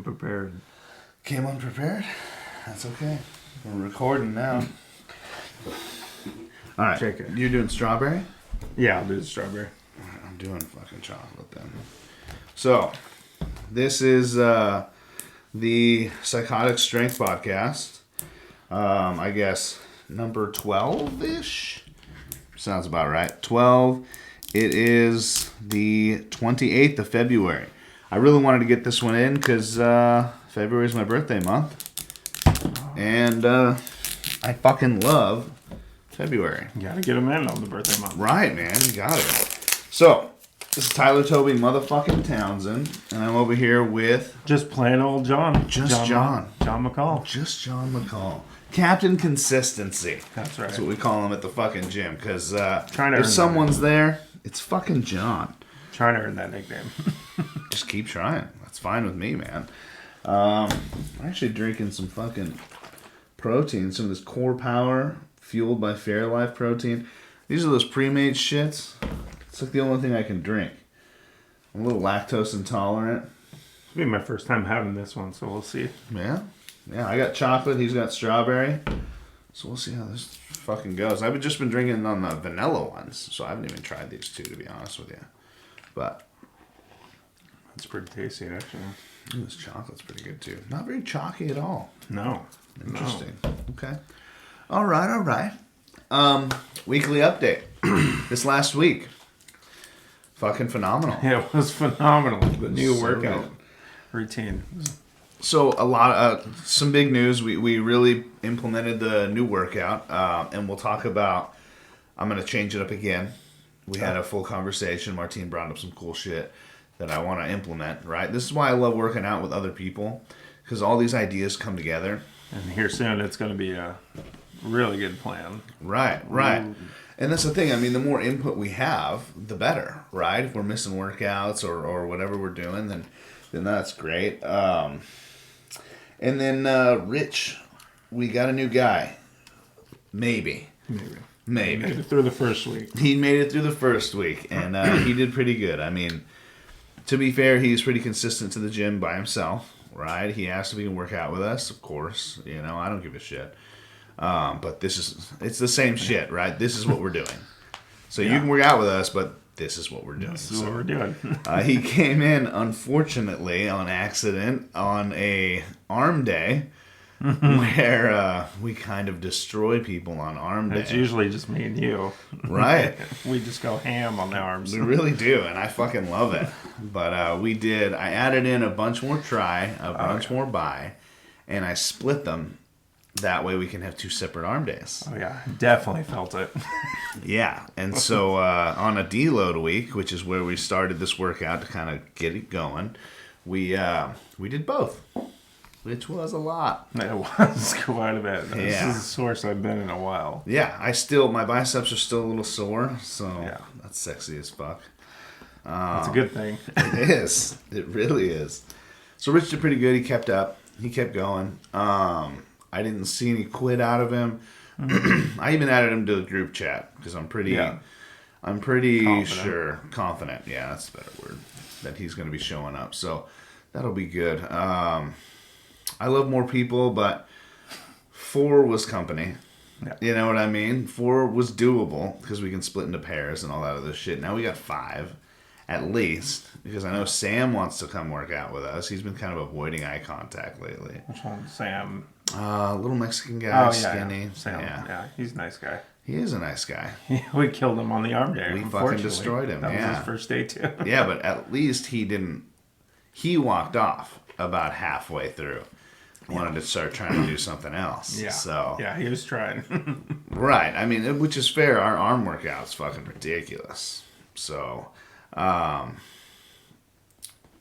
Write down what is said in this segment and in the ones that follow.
Prepared. Came unprepared? That's okay. We're recording now. Alright, Check it. you're doing strawberry? Yeah, I'll do the strawberry. Alright, I'm doing fucking chocolate then. So, this is the Psychotic Strength Podcast. I guess number 12-ish? Sounds about right. 12. It is the 28th of February. I really wanted to get this one in because February is my birthday month. And I fucking love February. You gotta get them in on the birthday month. Right, man. You got it. So, this is Tyler Toby motherfucking Townsend. And I'm over here with... Just plain old John. John. John McCall. Just John McCall. Captain Consistency. That's right. That's what we call him at the fucking gym. Because Trying to if earn someone's there, it's fucking John. Trying to earn that nickname. Just keep trying. That's fine with me, man. I'm actually drinking some fucking protein. Some of this Core Power fueled by Fairlife protein. These are those pre-made shits. It's like the only thing I can drink. I'm a little lactose intolerant. It'll be my first time having this one, so we'll see. Yeah. Yeah, I got chocolate. He's got strawberry. So we'll see how this fucking goes. I've just been drinking on the vanilla ones, so I haven't even tried these two, to be honest with you. But It's pretty tasty, actually. this chocolate's pretty good, too. Not very chalky at all. No. Interesting. Okay. All right. Weekly update. This last week. Fucking phenomenal. Yeah, it was phenomenal. The new So workout good. routine. So a lot of some big news. We really implemented the new workout, and we'll talk about. I'm gonna change it up again. We had a full conversation. Martine brought up some cool shit that I want to implement. Right. This is why I love working out with other people, because all these ideas come together. And here soon, it's going to be a really good plan. Right. And that's the thing. I mean, the more input we have, the better, right? If we're missing workouts or whatever we're doing, then that's great. And then Rich, we got a new guy. Maybe. Made it through the first week. He made it through the first week, and he did pretty good. I mean, to be fair, he's pretty consistent to the gym by himself, right? He asked if he can work out with us, of course. You know, I don't give a shit. But it's the same shit, right? This is what we're doing. So you can work out with us, but this is what we're doing. This is what we're doing. He came in, unfortunately, on accident on a arm day where we kind of destroy people on arm day. It's usually just me and you. Right. We just go ham on the arms. We really do, and I fucking love it. But I added in a bunch more try, a bunch more buy, and I split them. That way we can have two separate arm days. Oh, yeah. Definitely felt it. Yeah. And so on a deload week, which is where we started this workout to kind of get it going, we did both, which was a lot. It was quite a bit. This Yeah. is the source I've been in a while. Yeah. My biceps are still a little sore, so that's sexy as fuck. That's a good thing. It is. It really is. So Rich did pretty good. He kept up. He kept going. I didn't see any quit out of him. I even added him to the group chat because I'm pretty confident. Yeah, that's a better word. That he's going to be showing up. So that'll be good. I love more people, but 4 was company. Yeah. You know what I mean? 4 was doable because we can split into pairs and all that other shit. Now we got 5. At least, because I know Sam wants to come work out with us. He's been kind of avoiding eye contact lately. Which one? Sam? Little Mexican guy, Oh, skinny. yeah. Sam. Yeah, he's a nice guy. He is a nice guy. We killed him on the arm day. We fucking destroyed him. That was his first day, too. Yeah, but at least he didn't... He walked off about halfway through. Wanted to start trying to do something else. Yeah. So, yeah, he was trying. right. I mean, which is fair. Our arm workout's fucking ridiculous. So...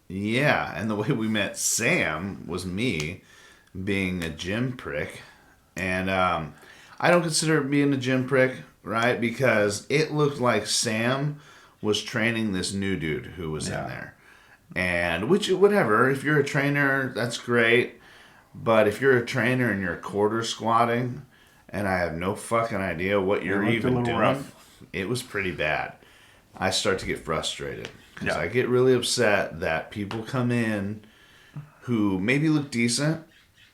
yeah, and the way we met Sam was me being a gym prick. And I don't consider it being a gym prick, right? Because it looked like Sam was training this new dude who was in there. And whatever, if you're a trainer, that's great. But if you're a trainer and you're quarter squatting and I have no fucking idea what you're even doing, rough. It was pretty bad. I start to get frustrated because I get really upset that people come in who maybe look decent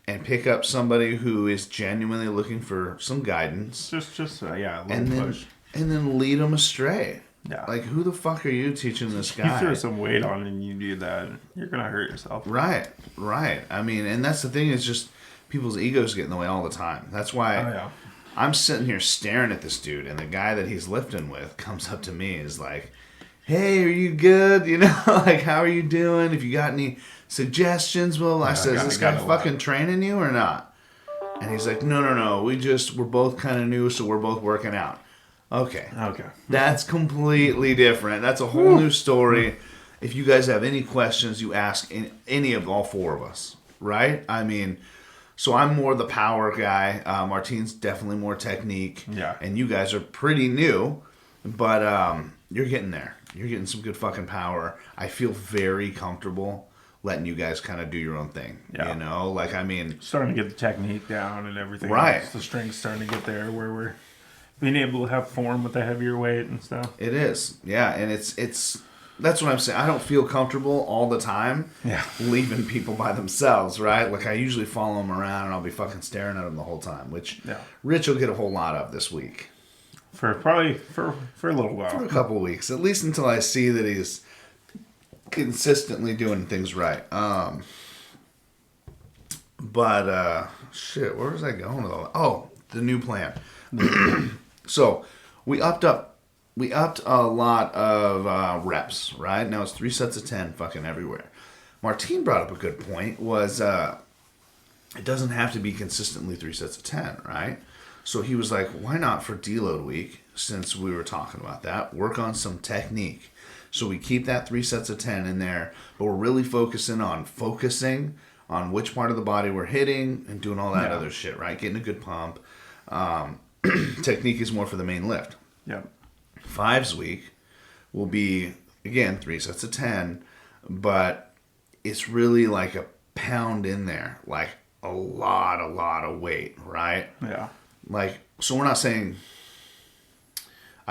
and pick up somebody who is genuinely looking for some guidance. Just a little push. And then lead them astray. Yeah. Like, who the fuck are you teaching this guy? You throw some weight on and you do that, you're going to hurt yourself. Right. I mean, and that's the thing, is just people's egos get in the way all the time. That's why I'm sitting here staring at this dude, and the guy that he's lifting with comes up to me and is like, hey, are you good? You know, like, how are you doing? If you got any suggestions? Well, I said, is this guy fucking training you or not? And he's like, no. We're both kind of new, so we're both working out. Okay. That's completely different. That's a whole new story. If you guys have any questions, you ask any of all four of us, right? I mean, so I'm more the power guy. Martine's definitely more technique. Yeah. And you guys are pretty new, but you're getting there. You're getting some good fucking power. I feel very comfortable letting you guys kind of do your own thing. Yeah. You know? Like, I mean... Starting to get the technique down and everything. Right. The strength's starting to get there where we're being able to have form with the heavier weight and stuff. It is. Yeah, and it's that's what I'm saying. I don't feel comfortable all the time leaving people by themselves, right? Like, I usually follow them around and I'll be fucking staring at them the whole time, which Rich will get a whole lot of this week. For a little while. For a couple weeks. At least until I see that he's consistently doing things right. But shit, where was I going with all that? Oh, the new plan. So we upped a lot of reps, right? Now it's 3 sets of 10 fucking everywhere. Martine brought up a good point, was it doesn't have to be consistently 3 sets of 10, right? So he was like, why not for deload week, since we were talking about that, work on some technique. So we keep that 3 sets of 10 in there, but we're really focusing on which part of the body we're hitting and doing all that other shit, right? Getting a good pump. Technique is more for the main lift. Yep. 5's week will be, again, 3 sets of 10, but it's really like a pound in there, like a lot of weight, right? Yeah. Like, so I'm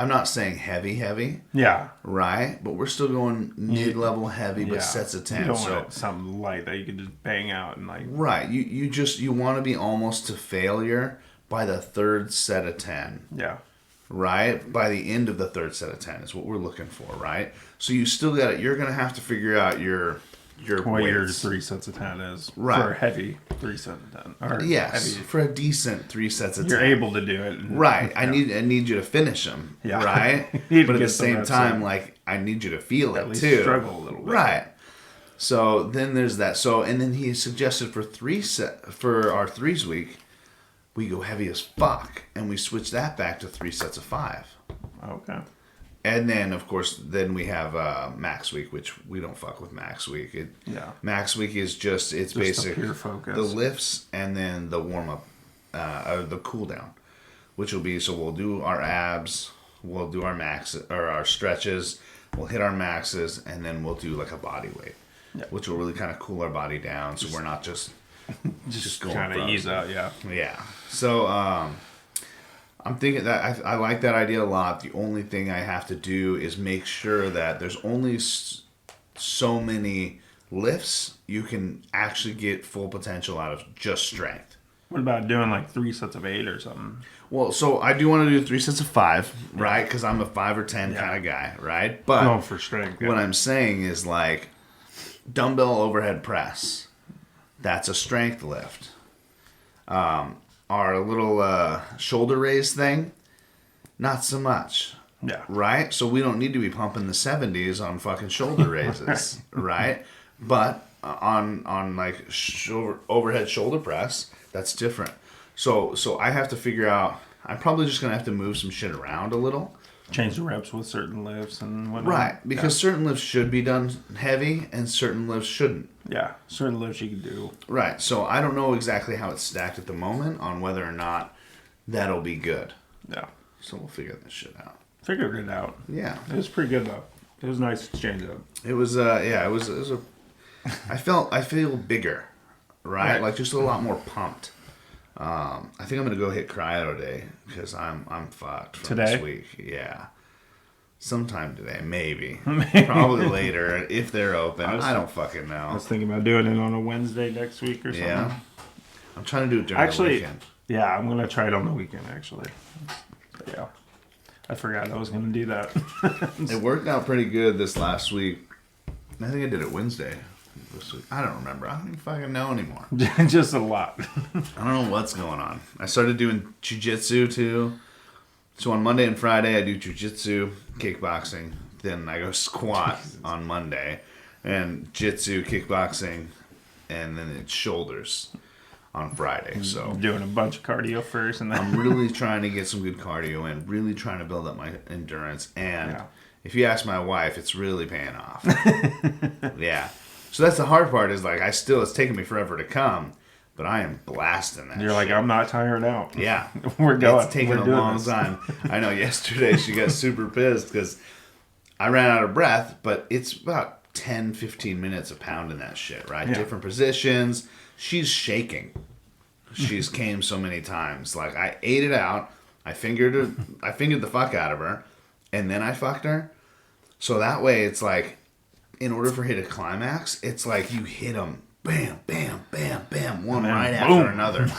not saying heavy. Yeah. Right? But we're still going mid-level heavy, but sets of 10. You don't want something light that you can just bang out and like... Right. You want to be almost to failure by the 3rd set of 10. Yeah. Right? By the end of the 3rd set of 10 is what we're looking for, right? So you still got it. You're going to have to figure out your what your 3 sets of 10 is. Right. For a heavy 3 sets of 10. Or yes. For a decent 3 sets of 10. You're able to do it. Right. I need you to finish them. Yeah. Right? But at the same time, like, I need you to feel it too. Struggle a little bit. Right. So then there's that. So, and then he suggested for our 3's week, we go heavy as fuck, and we switch that back to 3 sets of 5. Okay. And then, of course, we have max week, which we don't fuck with max week. Max week is just basic the lifts and then the warm up, the cool down, which will be, so we'll do our abs, we'll do our max or our stretches, we'll hit our maxes, and then we'll do like a body weight, which will really kind of cool our body down, so we're not just going kind of ease out. Yeah. So I'm thinking that I like that idea a lot. The only thing I have to do is make sure that there's only so many lifts you can actually get full potential out of just strength. What about doing like 3 sets of 8 or something? Well, so I do want to do 3 sets of 5, right? Because I'm a 5 or 10 kind of guy, right? But for strength. What I'm saying is like dumbbell overhead press. That's a strength lift. Our little shoulder raise thing, not so much. Yeah. Right? So we don't need to be pumping the 70s on fucking shoulder raises, right? But on like overhead shoulder press, that's different. So I have to figure out, I'm probably just going to have to move some shit around a little. Change the reps with certain lifts and whatnot. Right, because certain lifts should be done heavy and certain lifts shouldn't. Yeah, certain lifts you can do. Right, so I don't know exactly how it's stacked at the moment on whether or not that'll be good. Yeah. So we'll figure this shit out. Figured it out. Yeah. It was pretty good though. It was nice to change up. It was it was a I feel bigger, right? Like just a lot more pumped. I think I'm gonna go hit cryo today because I'm fucked from this week. Yeah. Sometime today, maybe. Probably later, if they're open. I don't fucking I know. was thinking about doing it on a Wednesday next week or something. Yeah. I'm trying to do it during the weekend. Yeah, I'm gonna try it on the weekend actually. But yeah, I forgot I was gonna do that. It worked out pretty good this last week. I think I did it Wednesday this week. I don't remember. I don't even fucking know anymore. Just a lot. I don't know what's going on. I started doing jiu-jitsu too. So on Monday and Friday, I do jiu-jitsu, kickboxing. Then I go squat on Monday. And jitsu, kickboxing, and then it's shoulders on Friday. So Doing a bunch of cardio first, and then I'm really trying to get some good cardio in. Really trying to build up my endurance. And if you ask my wife, it's really paying off. Yeah. So that's the hard part is like it's taking me forever to come. But I am blasting that. You're like, shit. I'm not tired out. Yeah. We're going. It's taking We're a doing long this. time. I know yesterday she got super pissed because I ran out of breath, but it's about 10, 15 minutes of pounding that shit, right? Yeah. Different positions. She's shaking. She's came so many times. Like I ate it out. I fingered the fuck out of her, and then I fucked her. So that way it's like, in order for her to climax, it's like you hit them. Bam, bam, bam, bam, one right after another.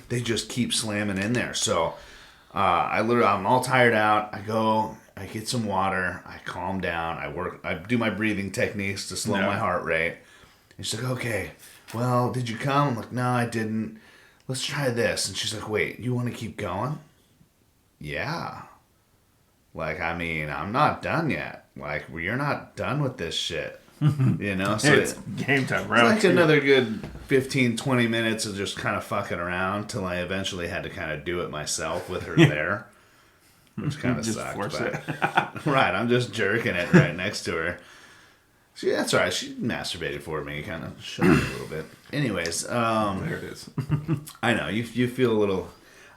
They just keep slamming in there. So I'm all tired out. I go, I get some water, I calm down, I do my breathing techniques to slow my heart rate. And she's like, okay, well, did you come? I'm like, no, I didn't. Let's try this. And she's like, wait, you want to keep going? Yeah. Like, I mean, I'm not done yet. Like, you're not done with this shit. You know, so It's game time, right? like another good 15, 20 minutes of just kind of fucking around till I eventually had to kind of do it myself with her there, which kind of Just sucked. force But, right, I'm just jerking it right next to her. That's all right. She masturbated for me, kind of showed me a little bit. Anyways, There it is. I know you feel a little.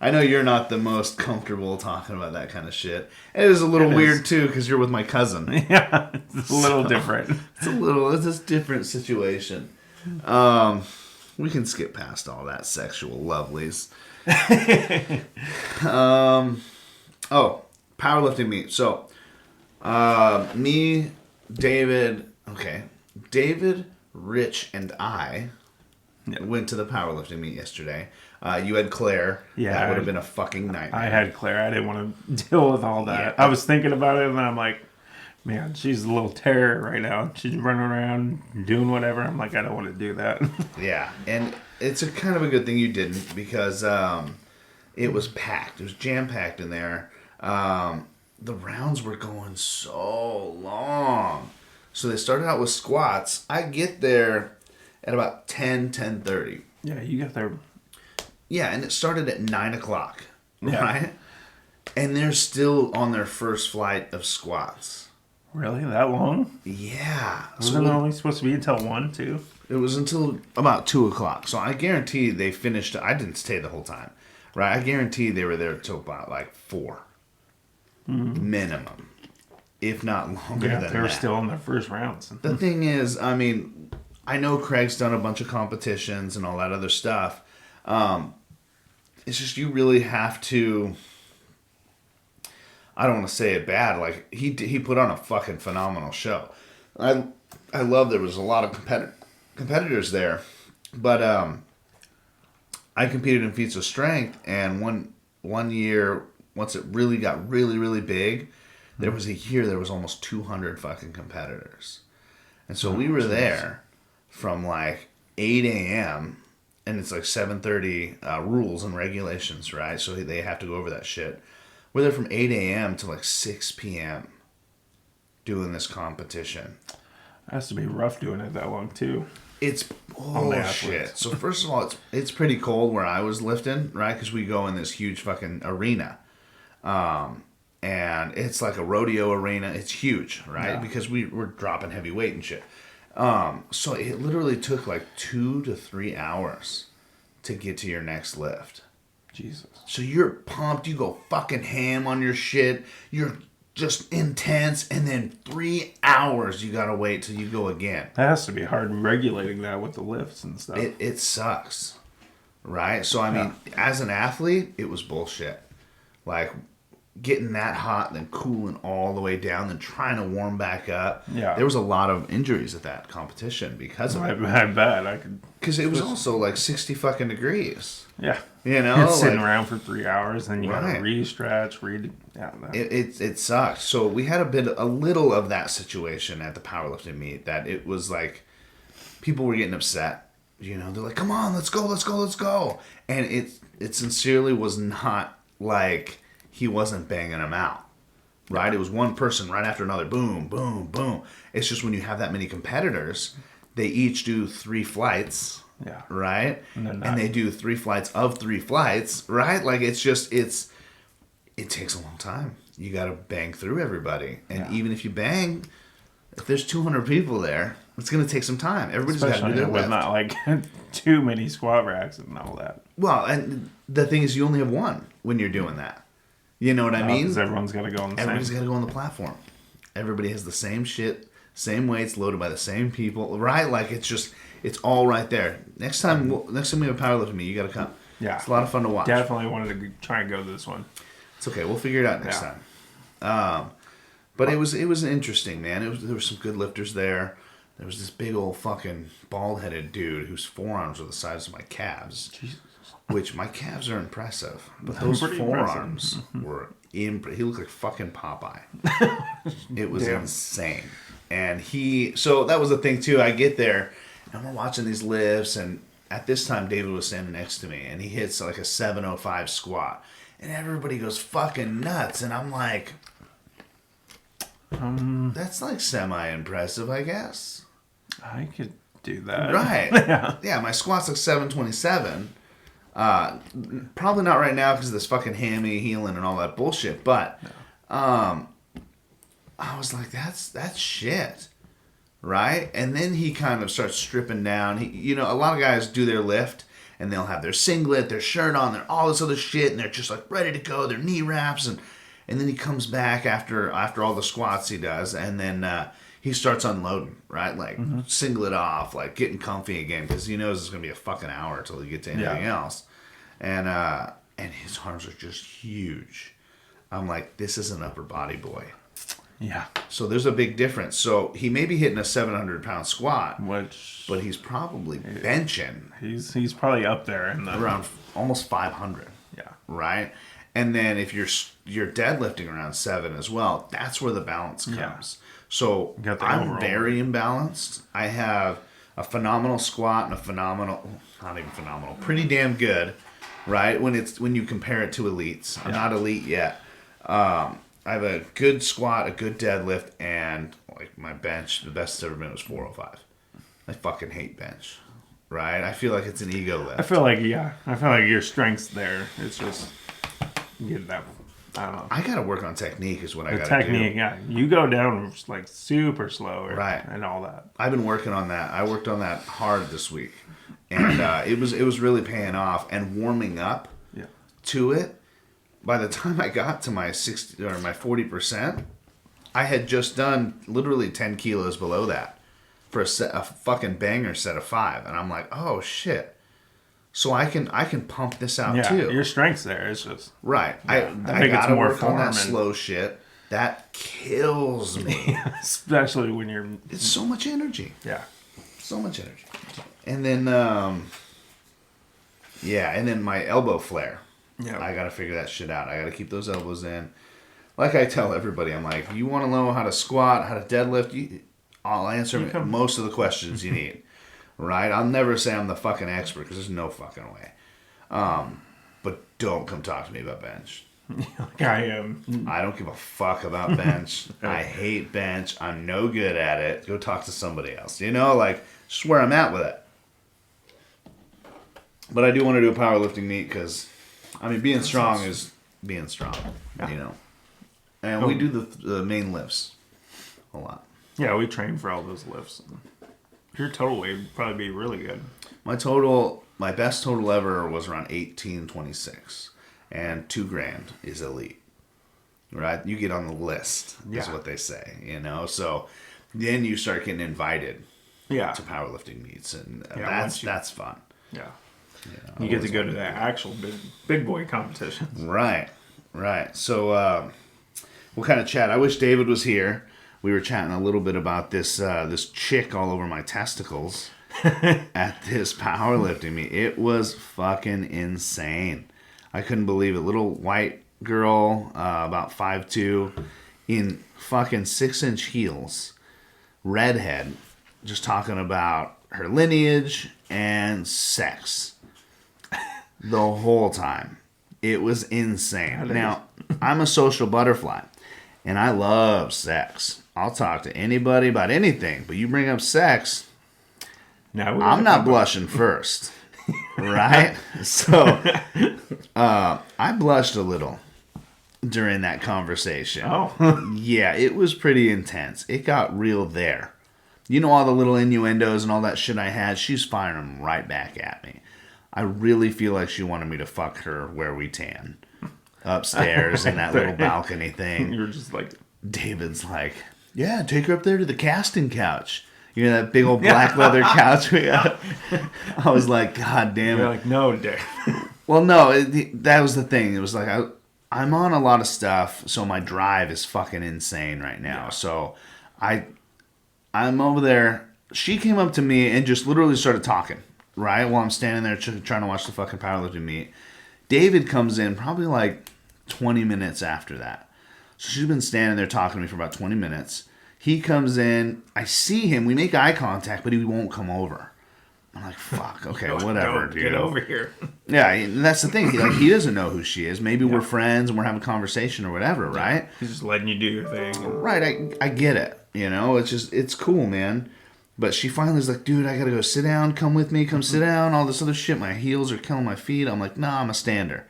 I know you're not the most comfortable talking about that kind of shit. It is a little weird too because you're with my cousin. Yeah, it's a little different. It's a different situation. We can skip past all that sexual lovelies. Powerlifting meet. So, me, David, Rich, and I went to the powerlifting meet yesterday. You had Claire. Yeah, that would have been a fucking nightmare. I had Claire. I didn't want to deal with all that. Yeah. I was thinking about it, and then I'm like, man, she's a little terror right now. She's running around doing whatever. I'm like, I don't want to do that. Yeah, and it's a kind of a good thing you didn't because it was packed. It was jam-packed in there. The rounds were going so long. So they started out with squats. I get there at about 10:30. Yeah, you got there. Yeah, and it started at 9 o'clock, Yeah. right? And they're still on their first flight of squats. Really? That long? Yeah. Wasn't it only supposed to be until 1, 2? It was until about 2 o'clock. So I guarantee they finished. I didn't stay the whole time, right? I guarantee they were there till about like 4. Minimum. If not longer Yeah, than they were that. still on their first rounds. The thing is, I mean, I know Craig's done a bunch of competitions and all that other stuff. It's just you really have to. I don't want to say it bad. Like he put on a fucking phenomenal show. I love there was a lot of competitors there, but I competed in feats of strength, and one year once it really got really big, there was a year there was almost 200 fucking competitors, and so we were there from like 8 a.m. and it's like 7:30 rules and regulations, right? So they have to go over that shit. We're there from 8 a.m. to like 6 p.m. doing this competition. It has to be rough doing it that long, too. It's bullshit. So first of all, it's pretty cold where I was lifting, right? Because we go in this huge fucking arena. And it's like a rodeo arena. It's huge, right? Yeah. Because we're dropping heavy weight and shit. So it literally took like 2 to 3 hours to get to your next lift. Jesus. So you're pumped, you go fucking ham on your shit, you're just intense, and then 3 hours you gotta wait till you go again. That has to be hard regulating that with the lifts and stuff. It sucks, right? So I mean, as an athlete, it was bullshit. Like, getting that hot, then cooling all the way down, then trying to warm back up. Yeah. There was a lot of injuries at that competition because of it. I bet I could. Because it was also like 60 fucking degrees. Yeah. You know, You're sitting like, around for 3 hours, then you gotta Right. re-stretch, it sucked. So we had a little of that situation at the powerlifting meet that it was like people were getting upset. You know, they're like, "Come on, let's go, let's go, let's go," and it sincerely was not like he wasn't banging them out. Right? It was one person right after another. Boom, boom, boom. It's just when you have that many competitors, they each do 3 flights. Yeah. Right? And they do 3 flights of 3 flights. Right? Like it takes a long time. You got to bang through everybody. And even if you bang, if there's 200 people there, it's going to take some time. Everybody's got to do their with lift. not like too many squat racks and all that. Well, and the thing is, you only have one when you're doing that. You know what I mean? Because everyone's got to go on the Everybody's same. got to go on the platform. Everybody has the same shit, same weights, loaded by the same people, right? Like it's all right there. Next time we have a powerlifting meet, you got to come. Yeah. It's a lot of fun to watch. Definitely wanted to try and go to this one. It's okay. We'll figure it out next time. But it was interesting, man. There were some good lifters there. There was this big old fucking bald-headed dude whose forearms were the size of my calves. Jesus. Which my calves are impressive, but those Pretty forearms were he looked like fucking Popeye. It was insane. And so that was the thing too. I get there and we're watching these lifts, and at this time David was standing next to me, and he hits like a 705 squat, and everybody goes fucking nuts, and I'm like, that's like semi-impressive, I guess. I could do that. Right. Yeah, my squat's like 727. Probably not right now because of this fucking hammy healing and all that bullshit. But I was like, that's shit, right? And then he kind of starts stripping down. A lot of guys do their lift and they'll have their singlet, their shirt on, their all this other shit, and they're just like ready to go. Their knee wraps, and then he comes back after all the squats he does, and then he starts unloading, right? Like singlet off, like getting comfy again, because he knows it's gonna be a fucking hour till he gets to anything else. And his arms are just huge. I'm like, this is an upper body boy. Yeah. So there's a big difference. So he may be hitting a 700-pound squat, but he's probably benching. He's probably up there in the around almost 500. Yeah. Right. And then if you're deadlifting around 7 as well, that's where the balance comes. Yeah. So I'm overall very imbalanced. I have a phenomenal squat and not even phenomenal, pretty damn good, right? When you compare it to elites. I'm not elite yet. I have a good squat, a good deadlift, and like my bench, the best it's ever been was 405. I fucking hate bench, right? I feel like it's an ego lift. I feel like your strength's there. It's just get that. I don't know. I gotta work on technique is what I gotta Technique, do. yeah. You go down like super slow, Right, and all that. I've been working on that. I worked on that hard this week, and it was really paying off. And warming up to it, by the time I got to my 60 or my 40%, I had just done literally 10 kilos below that for a fucking banger set of 5, and I'm like, oh shit. So I can pump this out too. Your strength's there. It's just right. Yeah, I gotta work on that slow shit. That kills me. especially when you're. It's so much energy. Yeah. So much energy. And then and then my elbow flare. Yeah. I gotta figure that shit out. I gotta keep those elbows in. Like I tell everybody, I'm like, you want to know how to squat, how to deadlift? I'll answer most of the questions you need. Right? I'll never say I'm the fucking expert because there's no fucking way. But don't come talk to me about bench. Like I am. I don't give a fuck about bench. I hate bench. I'm no good at it. Go talk to somebody else. Like, just where I'm at with it. But I do want to do a powerlifting meet because, being strong is being strong, And we do the main lifts a lot. Yeah, we train for all those lifts. Your total weight would probably be really good. My best total ever was around 1826, and $2,000 is elite, right? You get on the list, is what they say, So then you start getting invited, to powerlifting meets, and that's fun. Yeah, you get to go to the actual big boy competitions. Right. Right. So we'll kind of chat. I wish David was here. We were chatting a little bit about this chick all over my testicles at this powerlifting meet. It was fucking insane. I couldn't believe it. Little white girl, about 5'2", in fucking 6-inch heels, redhead, just talking about her lineage and sex the whole time. It was insane. Now, I'm a social butterfly, and I love sex. I'll talk to anybody about anything, but you bring up sex, I'm not blushing first, right? So, I blushed a little during that conversation. Oh. Yeah, it was pretty intense. It got real there. You know all the little innuendos and all that shit I had? She's firing them right back at me. I really feel like she wanted me to fuck her where we tan. Upstairs in that little balcony thing. You were just like... David's like, yeah, take her up there to the casting couch. You know that big old black leather couch we got? I was like, God damn it. You're like, no, Dave. Well, no, that was the thing. It was like, I'm on a lot of stuff, so my drive is fucking insane right now. Yeah. So I'm over there. She came up to me and just literally started talking, right? While I'm standing there trying to watch the fucking powerlifting meet. David comes in probably like 20 minutes after that. So she's been standing there talking to me for about 20 minutes. He comes in. I see him. We make eye contact, but he won't come over. I'm like, fuck. Okay, whatever, dude. Get over here. Yeah, and that's the thing. He doesn't know who she is. Maybe we're friends and we're having a conversation or whatever, right? He's just letting you do your thing. Right, I get it. You know, it's cool, man. But she finally is like, dude, I gotta go sit down. Come with me. Come sit down. All this other shit. My heels are killing my feet. I'm like, nah, I'm a stander.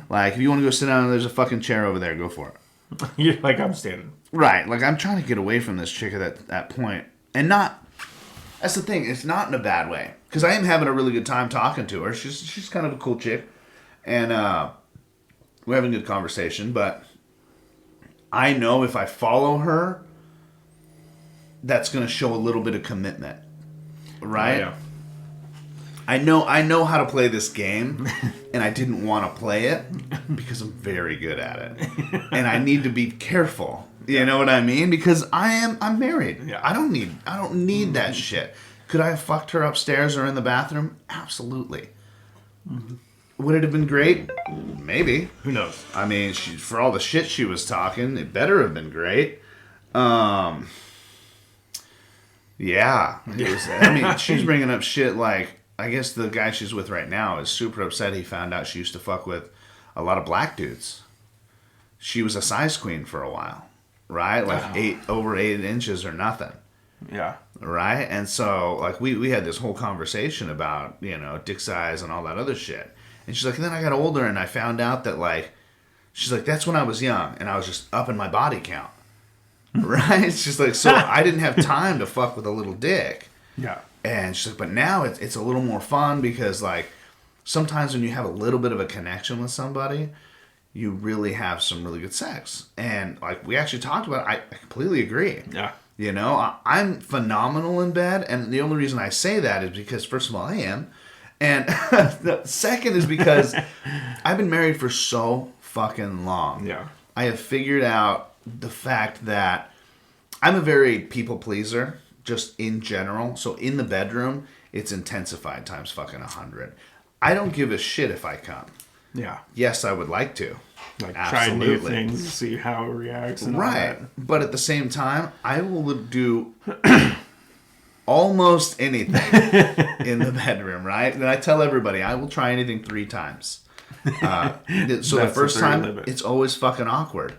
Like, if you want to go sit down, there's a fucking chair over there. Go for it. You're like, I'm standing. Right. Like, I'm trying to get away from this chick at that point. And not... That's the thing. It's not in a bad way. Because I am having a really good time talking to her. She's kind of a cool chick. And we're having a good conversation. But I know if I follow her, that's going to show a little bit of commitment. Right? Yeah. I know how to play this game, and I didn't want to play it because I'm very good at it, and I need to be careful. You know what I mean? Because I'm married. Yeah. I don't need that shit. Could I have fucked her upstairs or in the bathroom? Absolutely. Mm-hmm. Would it have been great? Maybe. Who knows? I mean, for all the shit she was talking, it better have been great. Yeah. She's bringing up shit like, I guess the guy she's with right now is super upset he found out she used to fuck with a lot of black dudes. She was a size queen for a while, right? Like over 8 inches or nothing. Yeah. Right? And so, like, we had this whole conversation about, you know, dick size and all that other shit. And she's like, and then I got older and I found out that, like, she's like, that's when I was young and I was just upping my body count. Right? It's just like, so I didn't have time to fuck with a little dick. Yeah. And she's like, but now it's a little more fun because, like, sometimes when you have a little bit of a connection with somebody, you really have some really good sex. And, like, we actually talked about it. I completely agree. Yeah. You know, I'm phenomenal in bed. And the only reason I say that is because, first of all, I am. And the second is because I've been married for so fucking long. Yeah. I have figured out the fact that I'm a very people pleaser. Just in general. So in the bedroom, it's intensified times fucking 100. I don't give a shit if I come. Yeah. Yes, I would like to. Like, absolutely. try new things, see how it reacts. And right. All that. But at the same time, I will do almost anything in the bedroom, right? And I tell everybody, I will try anything 3 times. So the first time, it's always fucking awkward.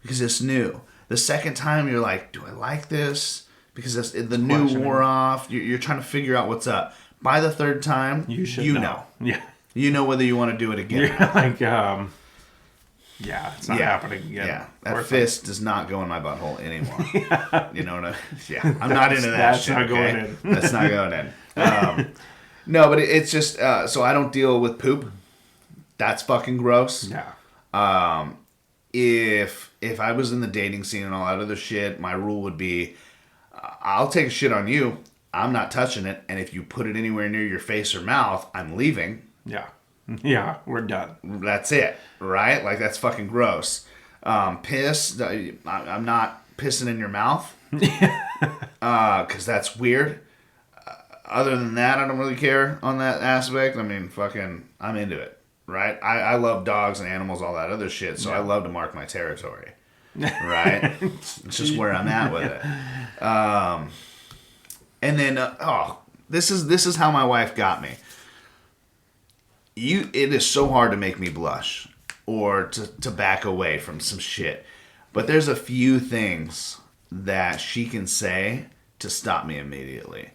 Because it's new. The second time, you're like, do I like this? Because the new wore off. You're trying to figure out what's up. By the third time, you know. Yeah. You know whether you want to do it again. You're like, yeah, it's not happening again. Yeah, that fist does not go in my butthole anymore. You know what I mean? Yeah, I'm not into that that's shit. Not going in. That's not going in. No, but it's just, so I don't deal with poop. That's fucking gross. Yeah. If I was in the dating scene and all that other shit, my rule would be, I'll take a shit on you. I'm not touching it. And if you put it anywhere near your face or mouth, I'm leaving. Yeah. Yeah, we're done. That's it, right? Like, that's fucking gross. Piss, I'm not pissing in your mouth. Because that's weird. Other than that, I don't really care on that aspect. I mean, fucking, I'm into it, right? I love dogs and animals, all that other shit, so I love to mark my territory, right? It's just where I'm at with it. And then, this is how my wife got me. It is so hard to make me blush or to back away from some shit. But there's a few things that she can say to stop me immediately.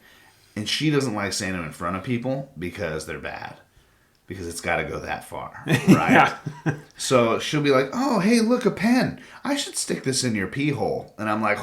And she doesn't like saying them in front of people because they're bad. Because it's got to go that far, right? So she'll be like, oh, hey, look, a pen. I should stick this in your pee hole. And I'm like,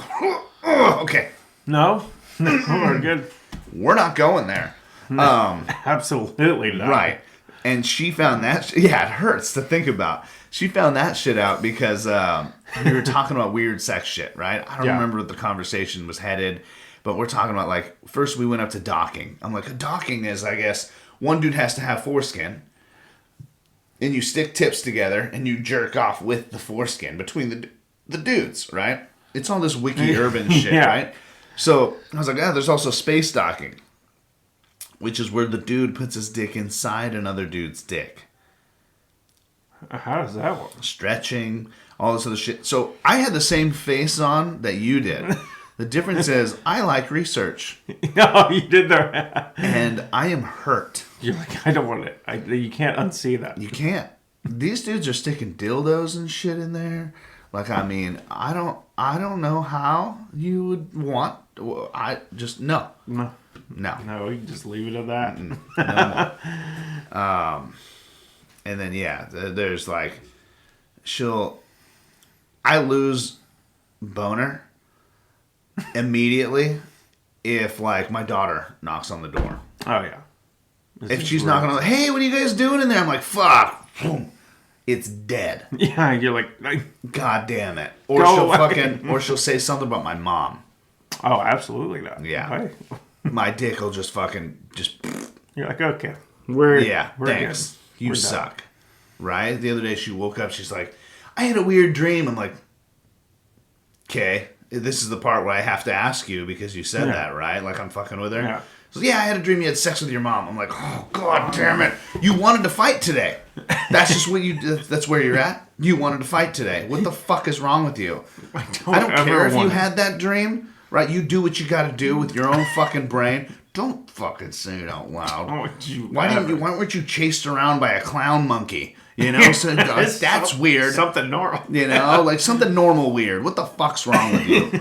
oh, okay. No, we're good. We're not going there. Absolutely not. Right. And she found that... Yeah, it hurts to think about. She found that shit out because we were talking about weird sex shit, right? I don't remember what the conversation was headed, but we're talking about, like, first we went up to docking. I'm like, docking is, I guess, one dude has to have foreskin, and you stick tips together, and you jerk off with the foreskin between the dudes, right? It's all this wiki urban shit, right? So I was like, there's also space docking, which is where the dude puts his dick inside another dude's dick. How does that work? Stretching, all this other shit. So I had the same face on that you did. The difference is I like research. No, you did that. And I am hurt. You're like, I don't want it. You can't unsee that. You can't. These dudes are sticking dildos and shit in there. Like, I mean, I don't know how you would want. I just no. No, we can just leave it at that. No more. And then there's like, I lose boner immediately if like my daughter knocks on the door. Oh yeah. If she's knocking on, hey, what are you guys doing in there? I'm like, fuck. Boom. It's dead. Yeah, you're like, God damn it. Or she'll say something about my mom. Oh, absolutely not. Yeah. My dick will just You're like, okay. We're Good. thanks. You suck. Right? The other day she woke up, she's like, I had a weird dream. I'm like, okay, this is the part where I have to ask you because you said that, right? Like I'm fucking with her. Yeah. So, I had a dream you had sex with your mom. I'm like, oh, God damn it. You wanted to fight today. That's just that's where you're at? You wanted to fight today. What the fuck is wrong with you? I don't care if you had that dream, right? You do what you got to do with your own fucking brain. Don't fucking say it out loud. Why weren't you chased around by a clown monkey? You know, so that's weird. Something normal. You know, like something normal weird. What the fuck's wrong with you?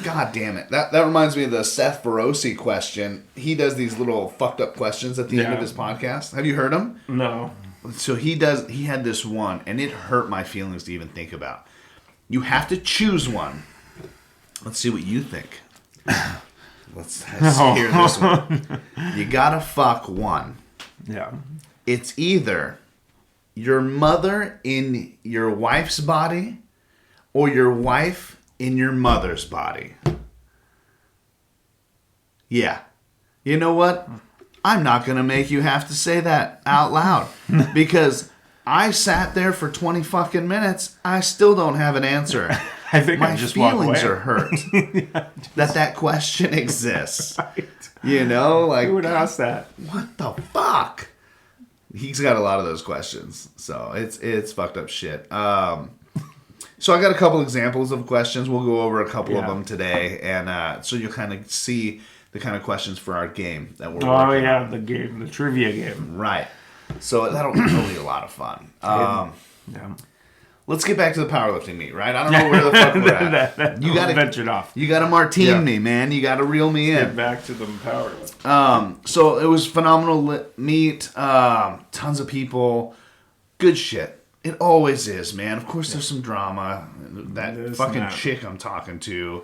God damn it. That reminds me of the Seth Barosi question. He does these little fucked up questions at the end of his podcast. Have you heard him? No. So he had this one, and it hurt my feelings to even think about. You have to choose one. Let's see what you think. Let's hear this one. You gotta fuck one. Yeah. It's either your mother in your wife's body or your wife in your mother's body. Yeah. You know what? I'm not going to make you have to say that out loud because I sat there for 20 fucking minutes. I still don't have an answer. I think my feelings are hurt that question exists. Right. You know, like who would ask that? What the fuck? He's got a lot of those questions, so it's fucked up shit. So I got a couple examples of questions. We'll go over a couple of them today, and so you'll kind of see the kind of questions for our game that we're working on. The game, the trivia game. Right. So that'll be a lot of fun. Let's get back to the powerlifting meet, right? I don't know where the fuck we're at. You gotta venture off. You gotta martine me, man. You gotta reel me in. Get back to the powerlifting. So it was phenomenal meet. Tons of people. Good shit. It always is, man. Of course, there's some drama. That fucking chick I'm talking to,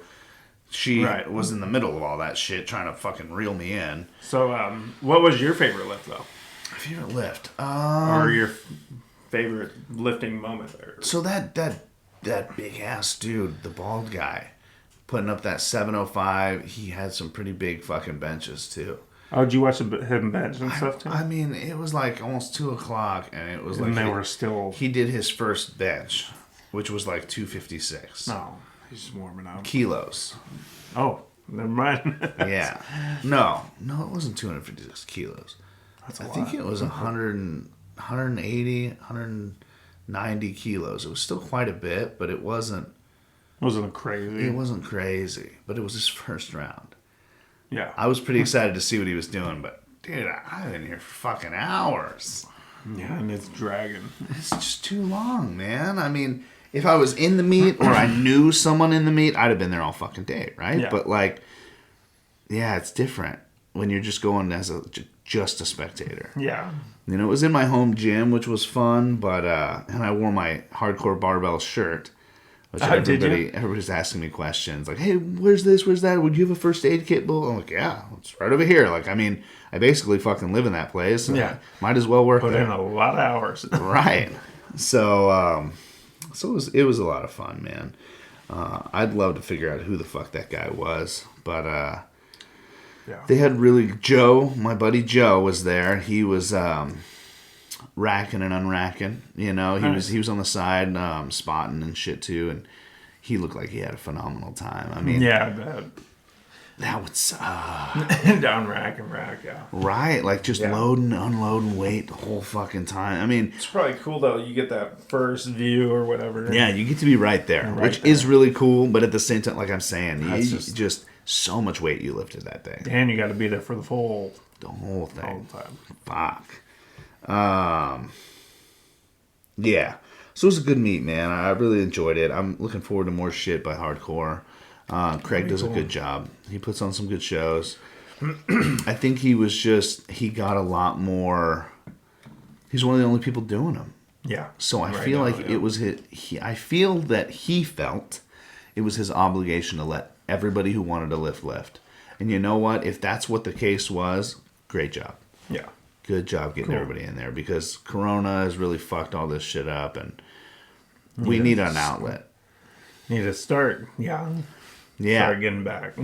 she was in the middle of all that shit, trying to fucking reel me in. So, what was your favorite lift, though? My favorite lift, or your favorite lifting moment there? So that big ass dude, the bald guy, putting up that 705. He had some pretty big fucking benches too. Oh, did you watch him bench and stuff too? I mean, it was like almost 2:00, and it was like And they were still. he did his first bench, which was like 256 No, he's just warming up. kilos. Oh, never mind. Yeah, no, it wasn't 256 kilos. That's a I lot. think it was 180, 190 kilos. It was still quite a bit, but it wasn't. Wasn't crazy. It wasn't crazy, but it was his first round. Yeah. I was pretty excited to see what he was doing, but dude, I've been here for fucking hours. Yeah, and it's dragging. It's just too long, man. I mean, if I was in the meet or I knew someone in the meet, I'd have been there all fucking day, right? Yeah. But like, yeah, it's different when you're just going as just a spectator. Yeah. You know, it was in my home gym, which was fun, but and I wore my hardcore barbell shirt. Which Did you? everybody's asking me questions like, "Hey, where's this? Where's that? Would you have a first aid kit?" I'm like, "Yeah, it's right over here." Like, I mean, I basically fucking live in that place. Yeah. Might as well work Put there. in a lot of hours. Right. So, it was a lot of fun, man. I'd love to figure out who the fuck that guy was, but Yeah. they had really Joe, my buddy Joe, was there. He was racking and unracking. You know, he was on the side spotting and shit too, and he looked like he had a phenomenal time. I mean, Yeah, I bet. that would suck. Down rack and rack, yeah. Right, like just Yeah. loading, unloading weight the whole fucking time. I mean, It's probably cool though. You get that first view or whatever. yeah, you get to be right there, Right which there. is really cool. But at the same time, like I'm saying, That's just so much weight you lifted that day, And you got to be there for the whole the whole thing. time. Fuck. Yeah. So it was a good meet, man. I really enjoyed it. I'm looking forward to more shit by Hardcore. Craig does a good job. He puts on some good shows. I think he got a lot more. He's one of the only people doing them. Yeah. So I Right feel now, like yeah. it was I feel that he felt it was his obligation to let everybody who wanted to lift. And you know what? If that's what the case was, great job. Yeah. Good job getting everybody in there because Corona has really fucked all this shit up, and we need an outlet. Need to start. Yeah. Yeah. Start getting back.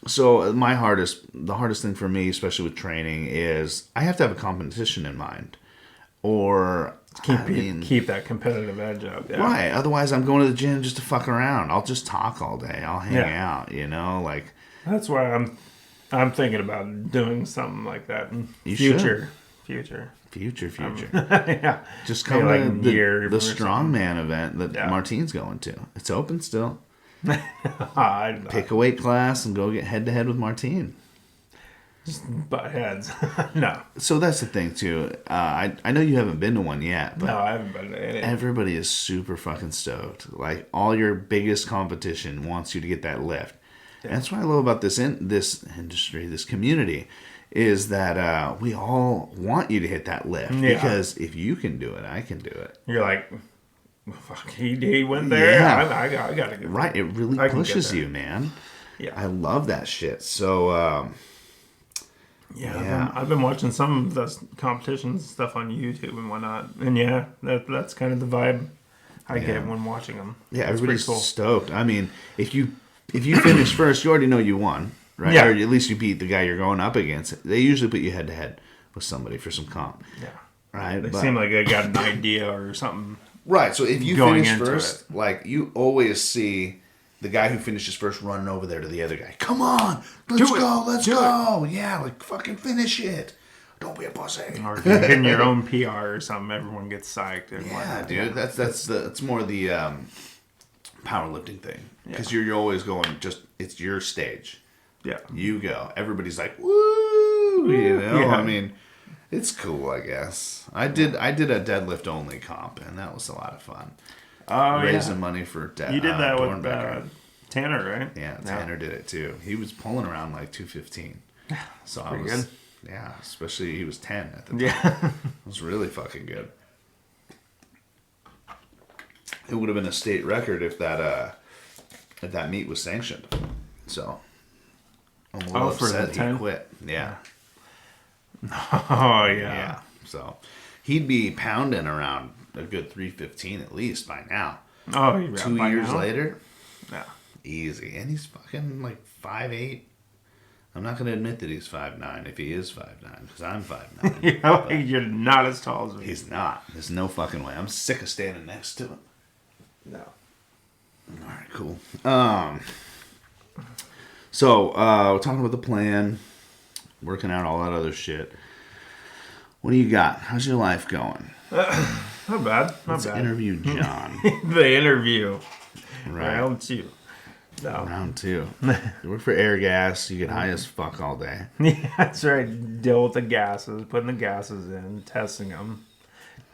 So the hardest thing for me, especially with training, is I have to have a competition in mind, or keep that competitive edge up. Yeah. right. Otherwise, I'm going to the gym just to fuck around. I'll just talk all day. I'll hang Yeah. out. You know, like That's why I'm thinking about doing something like that in You future. future. Yeah. Just come Maybe to like a year the or strongman event that Yeah. Martine's going to. It's open still. I Pick a weight class and go get head to head with Martine. just butt heads. No. So that's the thing too. I know you haven't been to one yet, but No, I haven't been to any. everybody is super fucking stoked. Like all your biggest competition wants you to get that lift. And that's what I love about this industry, this community, is that we all want you to hit that lift because if you can do it, I can do it. You're like, fuck, he went there. Yeah. I gotta get Right, it really I can get pushes there. you, man. Yeah. I love that shit. So Yeah, I've been watching some of the competitions stuff on YouTube and whatnot, and that's kind of the vibe I get when watching them. yeah, That's everybody's pretty cool. stoked. I mean, if you finish first, you already know you won, right? Yeah. Or at least you beat the guy you're going up against. They usually put you head to head with somebody for some comp, Yeah, right? they But- seem like they got an idea or something. right. So if you going finish into first, like you always see the guy who finishes first running over there to the other guy. Come on, let's Do it. go, let's Do go. Yeah, like fucking finish it. Don't be a pussy. Or if you're hitting your own PR or something, everyone gets psyched and Yeah, whatnot. dude, that's more the powerlifting thing because you're always going it's your stage. Yeah, You go. Everybody's like woo, you know. Yeah. I mean, it's cool, I guess. I did a deadlift only comp, and that was a lot of fun. oh Raising yeah. money for You did that with Dornbecker. Tanner, right? Yeah, Tanner did it too. He was pulling around like 215. So I Pretty was good. yeah, especially he was 10 at the time. Yeah, It was really fucking good. It would have been a state record if that meet was sanctioned. So I'm a little for the upset he 10? quit. Yeah. oh yeah. Yeah. So he'd be pounding around a good 315 at least by now. Oh, yeah, 2 by years now? later, Yeah. easy. And he's fucking like 5'8", I'm not going to admit that he's 5'9", if he is 5'9", because I'm 5'9". You're not as tall as me. He's not. There's no fucking way. I'm sick of standing next to him. No. All right, cool. So, we're talking about the plan, working out all that other shit. What do you got? How's your life going? Not bad. Let's interview John. The interview. Right. Round 2. No. Round 2. You work for Air Gas. You get high as fuck all day. Yeah, that's right. Deal with the gases, putting the gases in, testing them,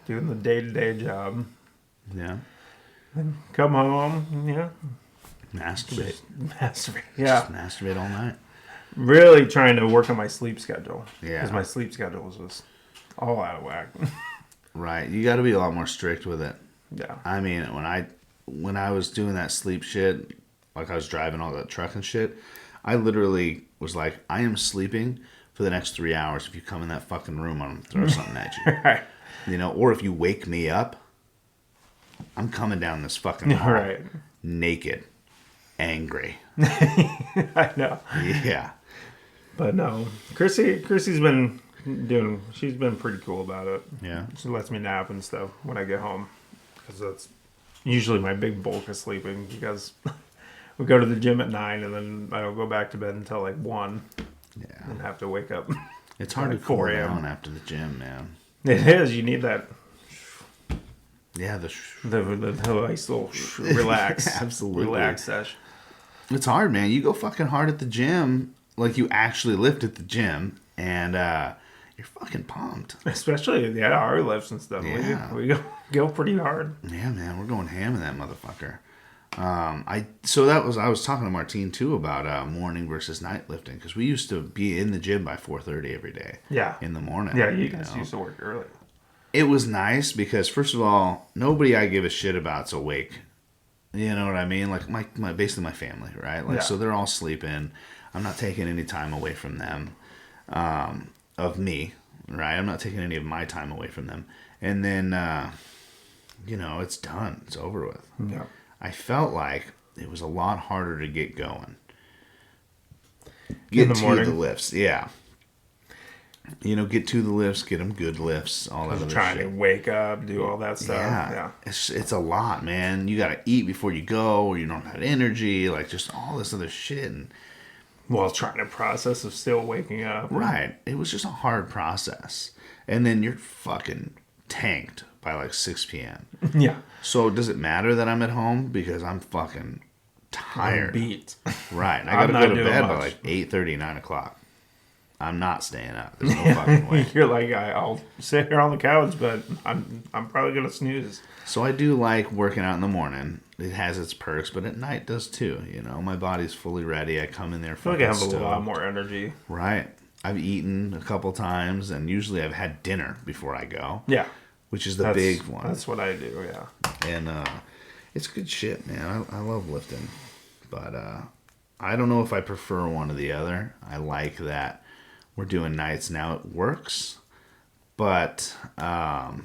doing the day-to-day job. Yeah. Then come home, yeah. Masturbate. Masturbate. Yeah. Just masturbate all night. Really trying to work on my sleep schedule. Yeah. Because my sleep schedule was just all out of whack. Right. You got to be a lot more strict with it. Yeah. I mean, when I was doing that sleep shit, like I was driving all that truck and shit, I literally was like, I am sleeping for the next 3 hours. If you come in that fucking room, I'm going to throw something at you. Right. You know, or if you wake me up, I'm coming down this fucking hall, Right. naked, angry. I know. Yeah. But no, Chrissy's been she's been pretty cool about it. Yeah. She lets me nap and stuff when I get home. Because that's usually my big bulk of sleeping. Because we go to the gym at 9 and then I don't go back to bed until like 1. Yeah. And have to wake up. It's hard to like cool 4 a.m. down after the gym, man. It is. You need that. Yeah, The nice little relax. Absolutely. Relax session. It's hard, man. You go fucking hard at the gym, like you actually lift at the gym, and you're fucking pumped. Especially, our lifts and stuff. Yeah. We go pretty hard. Yeah, man, we're going ham in that motherfucker. I was talking to Martine too about morning versus night lifting, because we used to be in the gym by 4:30 every day. Yeah. In the morning. Yeah, you guys used to work early. It was nice because, first of all, nobody I give a shit about's awake. You know what I mean? Like basically my family, right? Like, so they're all sleeping. I'm not taking any time away from them, of me, right? I'm not taking any of my time away from them. And then, it's done. It's over with. Yeah. I felt like it was a lot harder to get going. Get to the lifts, yeah. Get to the lifts, get them good lifts, all that other shit. Trying to wake up, do all that stuff. Yeah. It's a lot, man. You got to eat before you go, or you don't have energy, like just all this other shit. And while trying to process of still waking up. Right. It was just a hard process. And then you're fucking tanked by like 6 p.m. Yeah. So does it matter that I'm at home? Because I'm fucking tired. I'm beat. Right. I got to go to bed by like 8:30, 9 o'clock. I'm not staying up. There's no fucking way. You're like, I'll sit here on the couch, but I'm probably going to snooze. So I do like working out in the morning. It has its perks, but at night does too. My body's fully ready. I come in there fucking I feel like I have a lot more energy. Right. I've eaten a couple times, and usually I've had dinner before I go. Yeah. Which is the big one. That's what I do, yeah. And it's good shit, man. I love lifting. But I don't know if I prefer one or the other. I like that we're doing nights now. It works. But I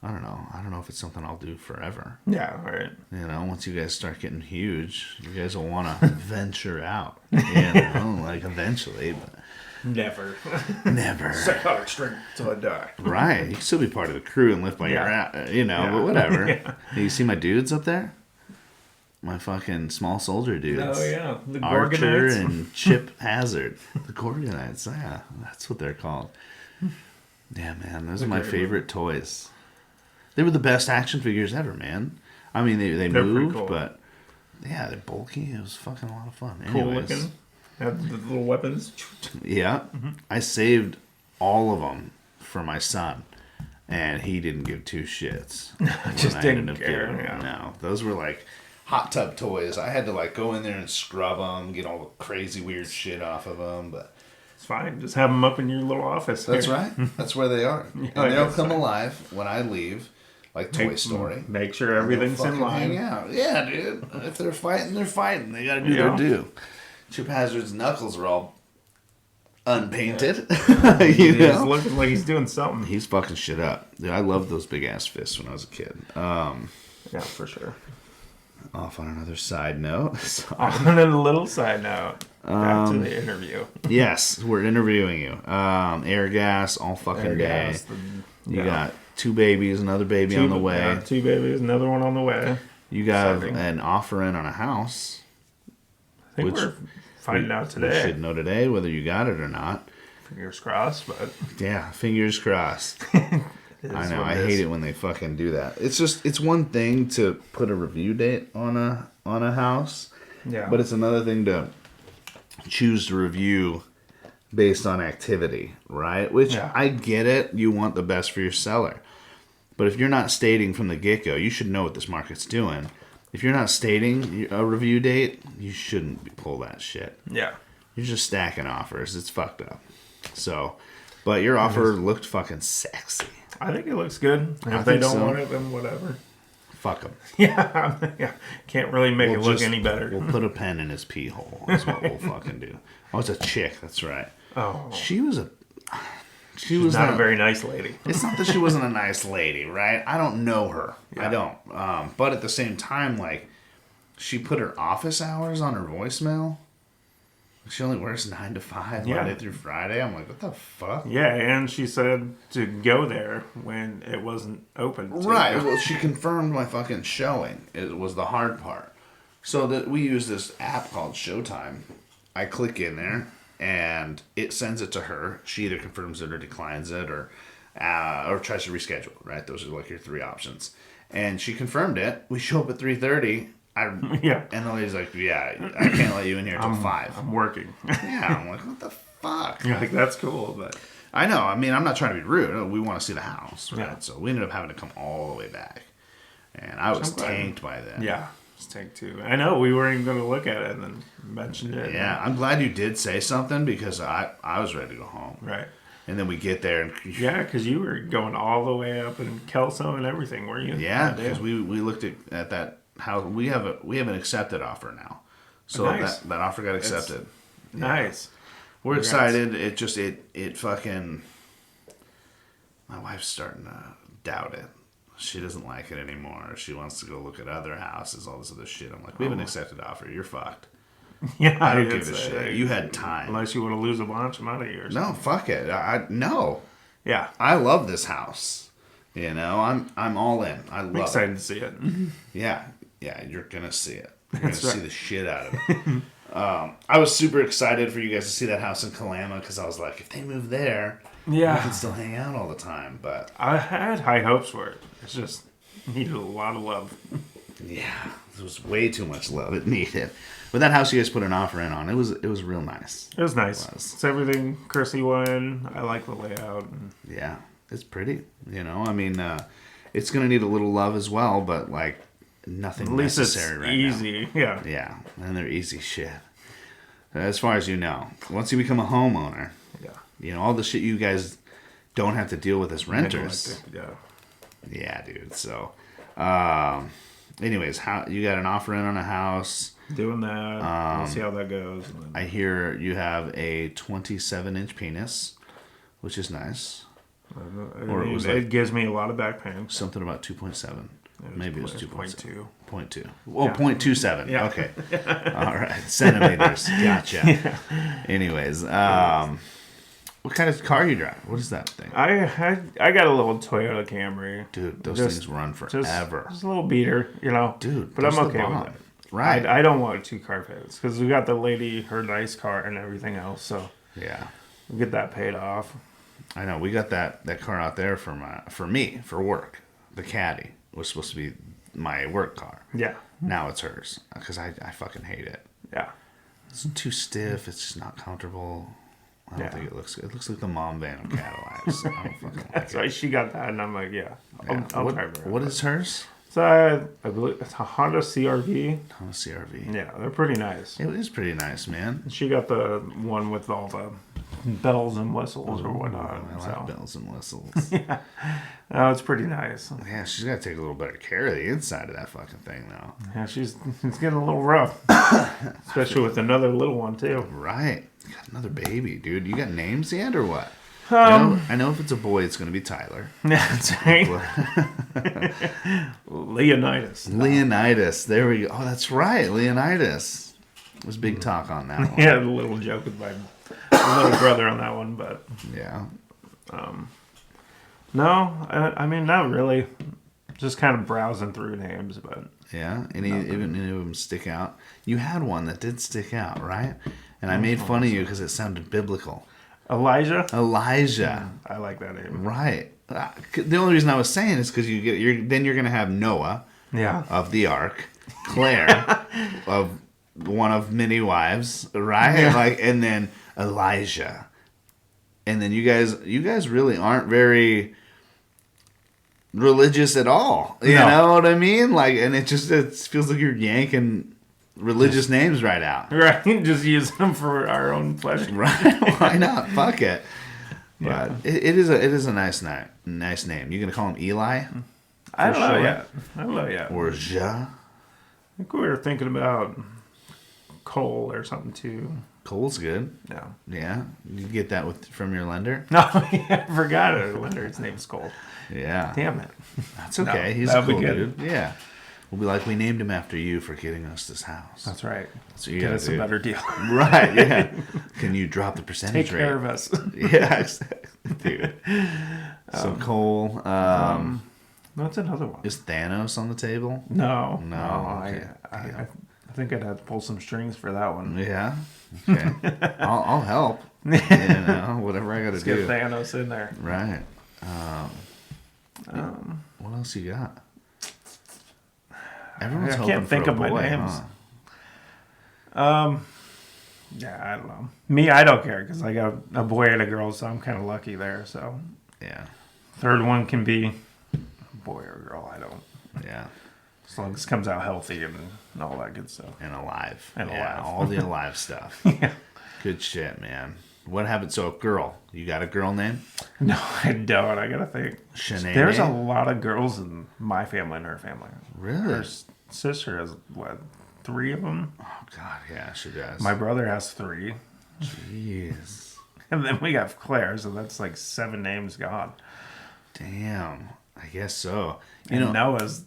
don't know. I don't know if it's something I'll do forever. Yeah, right. Once you guys start getting huge, you guys will want to venture out. Like eventually. But Never. Psychotic strength until I die. Right. You can still be part of the crew and lift by your ass, but whatever. Yeah. You see my dudes up there? My fucking small soldier dudes. Oh, yeah. The Archer Gorgonites. and Chip Hazard. The Gorgonites, yeah. That's what they're called. Yeah, man. Those are my favorite toys. They were the best action figures ever, man. I mean, they moved, cool. But yeah, they're bulky. It was fucking a lot of fun. Cool looking. Have the little weapons. Yeah. Mm-hmm. I saved all of them for my son, and he didn't give two shits. Just didn't care. Yeah. No, those were like hot tub toys. I had to like go in there and scrub them, get all the crazy weird shit off of them, but it's fine. Just have them up in your little office. That's right. That's where they are. And they'll come alive when I leave. Like Toy Story. Make sure everything's in line. Hang out. Yeah, dude. If they're fighting, they're fighting. They gotta do their due. Chip Hazard's knuckles are all unpainted. He's looking like he's doing something. He's fucking shit up. Dude, I loved those big ass fists when I was a kid. Yeah, for sure. off on another side note. On a little side note, back to the interview. Yes, we're interviewing you. Air gas all fucking day. You got 2 babies, another baby on the way. Yeah, 2 babies, another one on the way. You got an offer in on a house. I think we're finding out today. We should know today whether you got it or not. Fingers crossed, but... Yeah, fingers crossed. I know, I hate it when they fucking do that. It's one thing to put a review date on a house. Yeah. But it's another thing to choose to review based on activity, right? Which, I get it. You want the best for your seller. But if you're not stating from the get-go, you should know what this market's doing. If you're not stating a review date, you shouldn't pull that shit. Yeah. You're just stacking offers. It's fucked up. So, but your offer looked fucking sexy. I think it looks good. And if they don't want it, then whatever. Fuck them. Yeah. Can't really make it look any better. We'll put a pen in his pee hole. That's what we'll fucking do. Oh, it's a chick. That's right. Oh. She was not a very nice lady. It's not that she wasn't a nice lady, right? I don't know her. Yeah. I don't. But at the same time, like, she put her office hours on her voicemail. She only works 9 to 5 Monday through Friday. I'm like, what the fuck? Yeah, and she said to go there when it wasn't open. Right. Well, she confirmed my fucking showing. It was the hard part. So that we use this app called Showtime. I click in there, and it sends it to her. She either confirms it or declines it, or tries to reschedule. Right. Those are like your 3 options. And she confirmed it. We show up at 3:30. And the lady's like, I can't let you in here until 5. I'm working. Yeah, I'm like, what the fuck? You're like, that's cool, but... I know, I mean, I'm not trying to be rude. We want to see the house, right? Yeah. So we ended up having to come all the way back. And I was tanked by then. Yeah, I was tanked too. I know, we weren't even going to look at it and then mentioned it. Yeah, I'm glad you did say something because I was ready to go home. Right. And then we get there. And yeah, because you were going all the way up in Kelso and everything, weren't you? Yeah, because we looked at that. How we have an accepted offer now, so that offer got accepted. Nice. We're excited. It fucking. My wife's starting to doubt it. She doesn't like it anymore. She wants to go look at other houses, all this other shit. I'm like, we have an accepted offer. You're fucked. Yeah, I don't give a shit. You had time. Unless you want to lose a bunch of money or something. No, fuck it. No. Yeah. I love this house. You know, I'm all in. I'm excited to see it. Yeah, you're going to see it. You're going to see the shit out of it. I was super excited for you guys to see that house in Kalama because I was like, if they move there, we can still hang out all the time. But I had high hopes for it. It's just needed a lot of love. Yeah, it was way too much love it needed. But that house you guys put an offer in on, it was real nice. It was nice. It's everything Chrissy wanted. I like the layout. Yeah, it's pretty. You know, I mean, it's going to need a little love as well, but like, nothing at least necessary it's right easy. now. Yeah, and they're easy shit. As far as you know, once you become a homeowner, you know all the shit you guys don't have to deal with as renters. Yeah, dude. So, anyways, how you got an offer in on a house? Doing that. We'll see how that goes. I hear you have a 27-inch penis, which is nice. It gives me a lot of back pain. Something about 2.7. Maybe it was 2.2. 0.2. Oh, yeah. 0.27. Yeah. Okay. All right. Centimeters. Gotcha. Yeah. Anyways, what kind of car you drive? What is that thing? I got a little Toyota Camry. Dude, those things run forever. Just a little beater, you know. Dude, but I'm okay with it. Right. I don't want 2 car payments because we got the lady, her nice car, and everything else. So yeah, we'll get that paid off. I know. We got that car out there for me, for work. The Caddy was supposed to be my work car. Yeah. Now it's hers because I fucking hate it. Yeah. It's too stiff. It's just not comfortable. I don't think it looks good. It looks like the mom van of Cadillacs. I don't fucking like That's why she got that, and I'm like, I'll drive her. What is hers? So I believe it's a Honda CRV. Honda CRV. Yeah, they're pretty nice. It is pretty nice, man. She got the one with all the bells and whistles or whatnot. I like bells and whistles. Yeah. No, it's pretty nice. Yeah, she's got to take a little better care of the inside of that fucking thing, though. Yeah, it's getting a little rough. Especially with another little one, too. Right. You got another baby, dude. You got names yet or what? I know if it's a boy, it's going to be Tyler. That's right. Leonidas. Leonidas. There we go. Oh, that's right. Leonidas. There's big talk on that one. Yeah, a little joke with my little brother on that one, but Yeah. no, I mean, not really. Just kind of browsing through names, but Yeah. Even any of them stick out? You had one that did stick out, right? And I made fun of you because it sounded biblical. Elijah. I like that name. Right. The only reason I was saying is because you're going to have Noah Yeah. of the ark, Claire of one of many wives, right? Yeah. And then Elijah, and then you guys really aren't very religious at all. You know what I mean? And it feels like you're yanking religious names right out. Right. Just use them for our own pleasure. Right? Why not? Fuck it. Yeah. But it is a nice name. You gonna call him Eli? I don't know sure. yet. Or Ja? I think we were thinking about Cole or something too. Cole's good. No. Yeah, you get that from your lender. No, I forgot it. His name's Cole. Yeah, Damn it. that's okay. No, He's a that'd be cool good. dude. Yeah, we'll be like, we named him after you for getting us this house. That's right. So you Get gotta us a better deal. Right? Yeah. Can you drop the percentage Take rate? care of us. Yeah, exactly. Dude. So Cole, What's another one? is Thanos on the table? No. Okay. I think I'd have to pull some strings for that one. Yeah. Okay. I'll help. Whatever I got to Let's do. get Thanos in there. Right. What else you got? Everyone's I hoping can't think for a of my boy, names. huh? Yeah, I don't know. Me, I don't care because I got a boy and a girl, so I'm kind of lucky there. So Yeah. third one can be a boy or girl. I don't. Yeah. As long as it comes out healthy and all that good stuff. And alive. And yeah, alive. all the alive stuff. Yeah. Good shit, man. What happened? So a girl. You got a girl name? No, I don't. I gotta think. Shanae? There's a lot of girls in my family and her family. Really? Her sister has, 3 of them? Oh, God. Yeah, she does. My brother has 3. Jeez. And then we got Claire, so that's 7 names gone. Damn. I guess so. And Noah's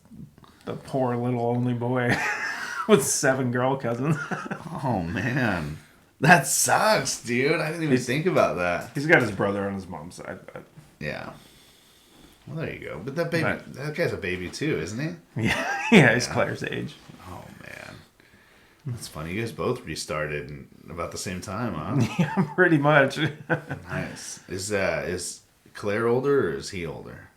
the poor little only boy with 7 girl cousins. Oh, man. That sucks, dude. I didn't even think about that. He's got his brother on his mom's side. But Yeah. Well, there you go. But that that guy's a baby too, isn't he? yeah, he's Claire's age. Oh, man. That's funny. You guys both restarted about the same time, huh? Yeah, pretty much. Nice. Is Claire older or is he older?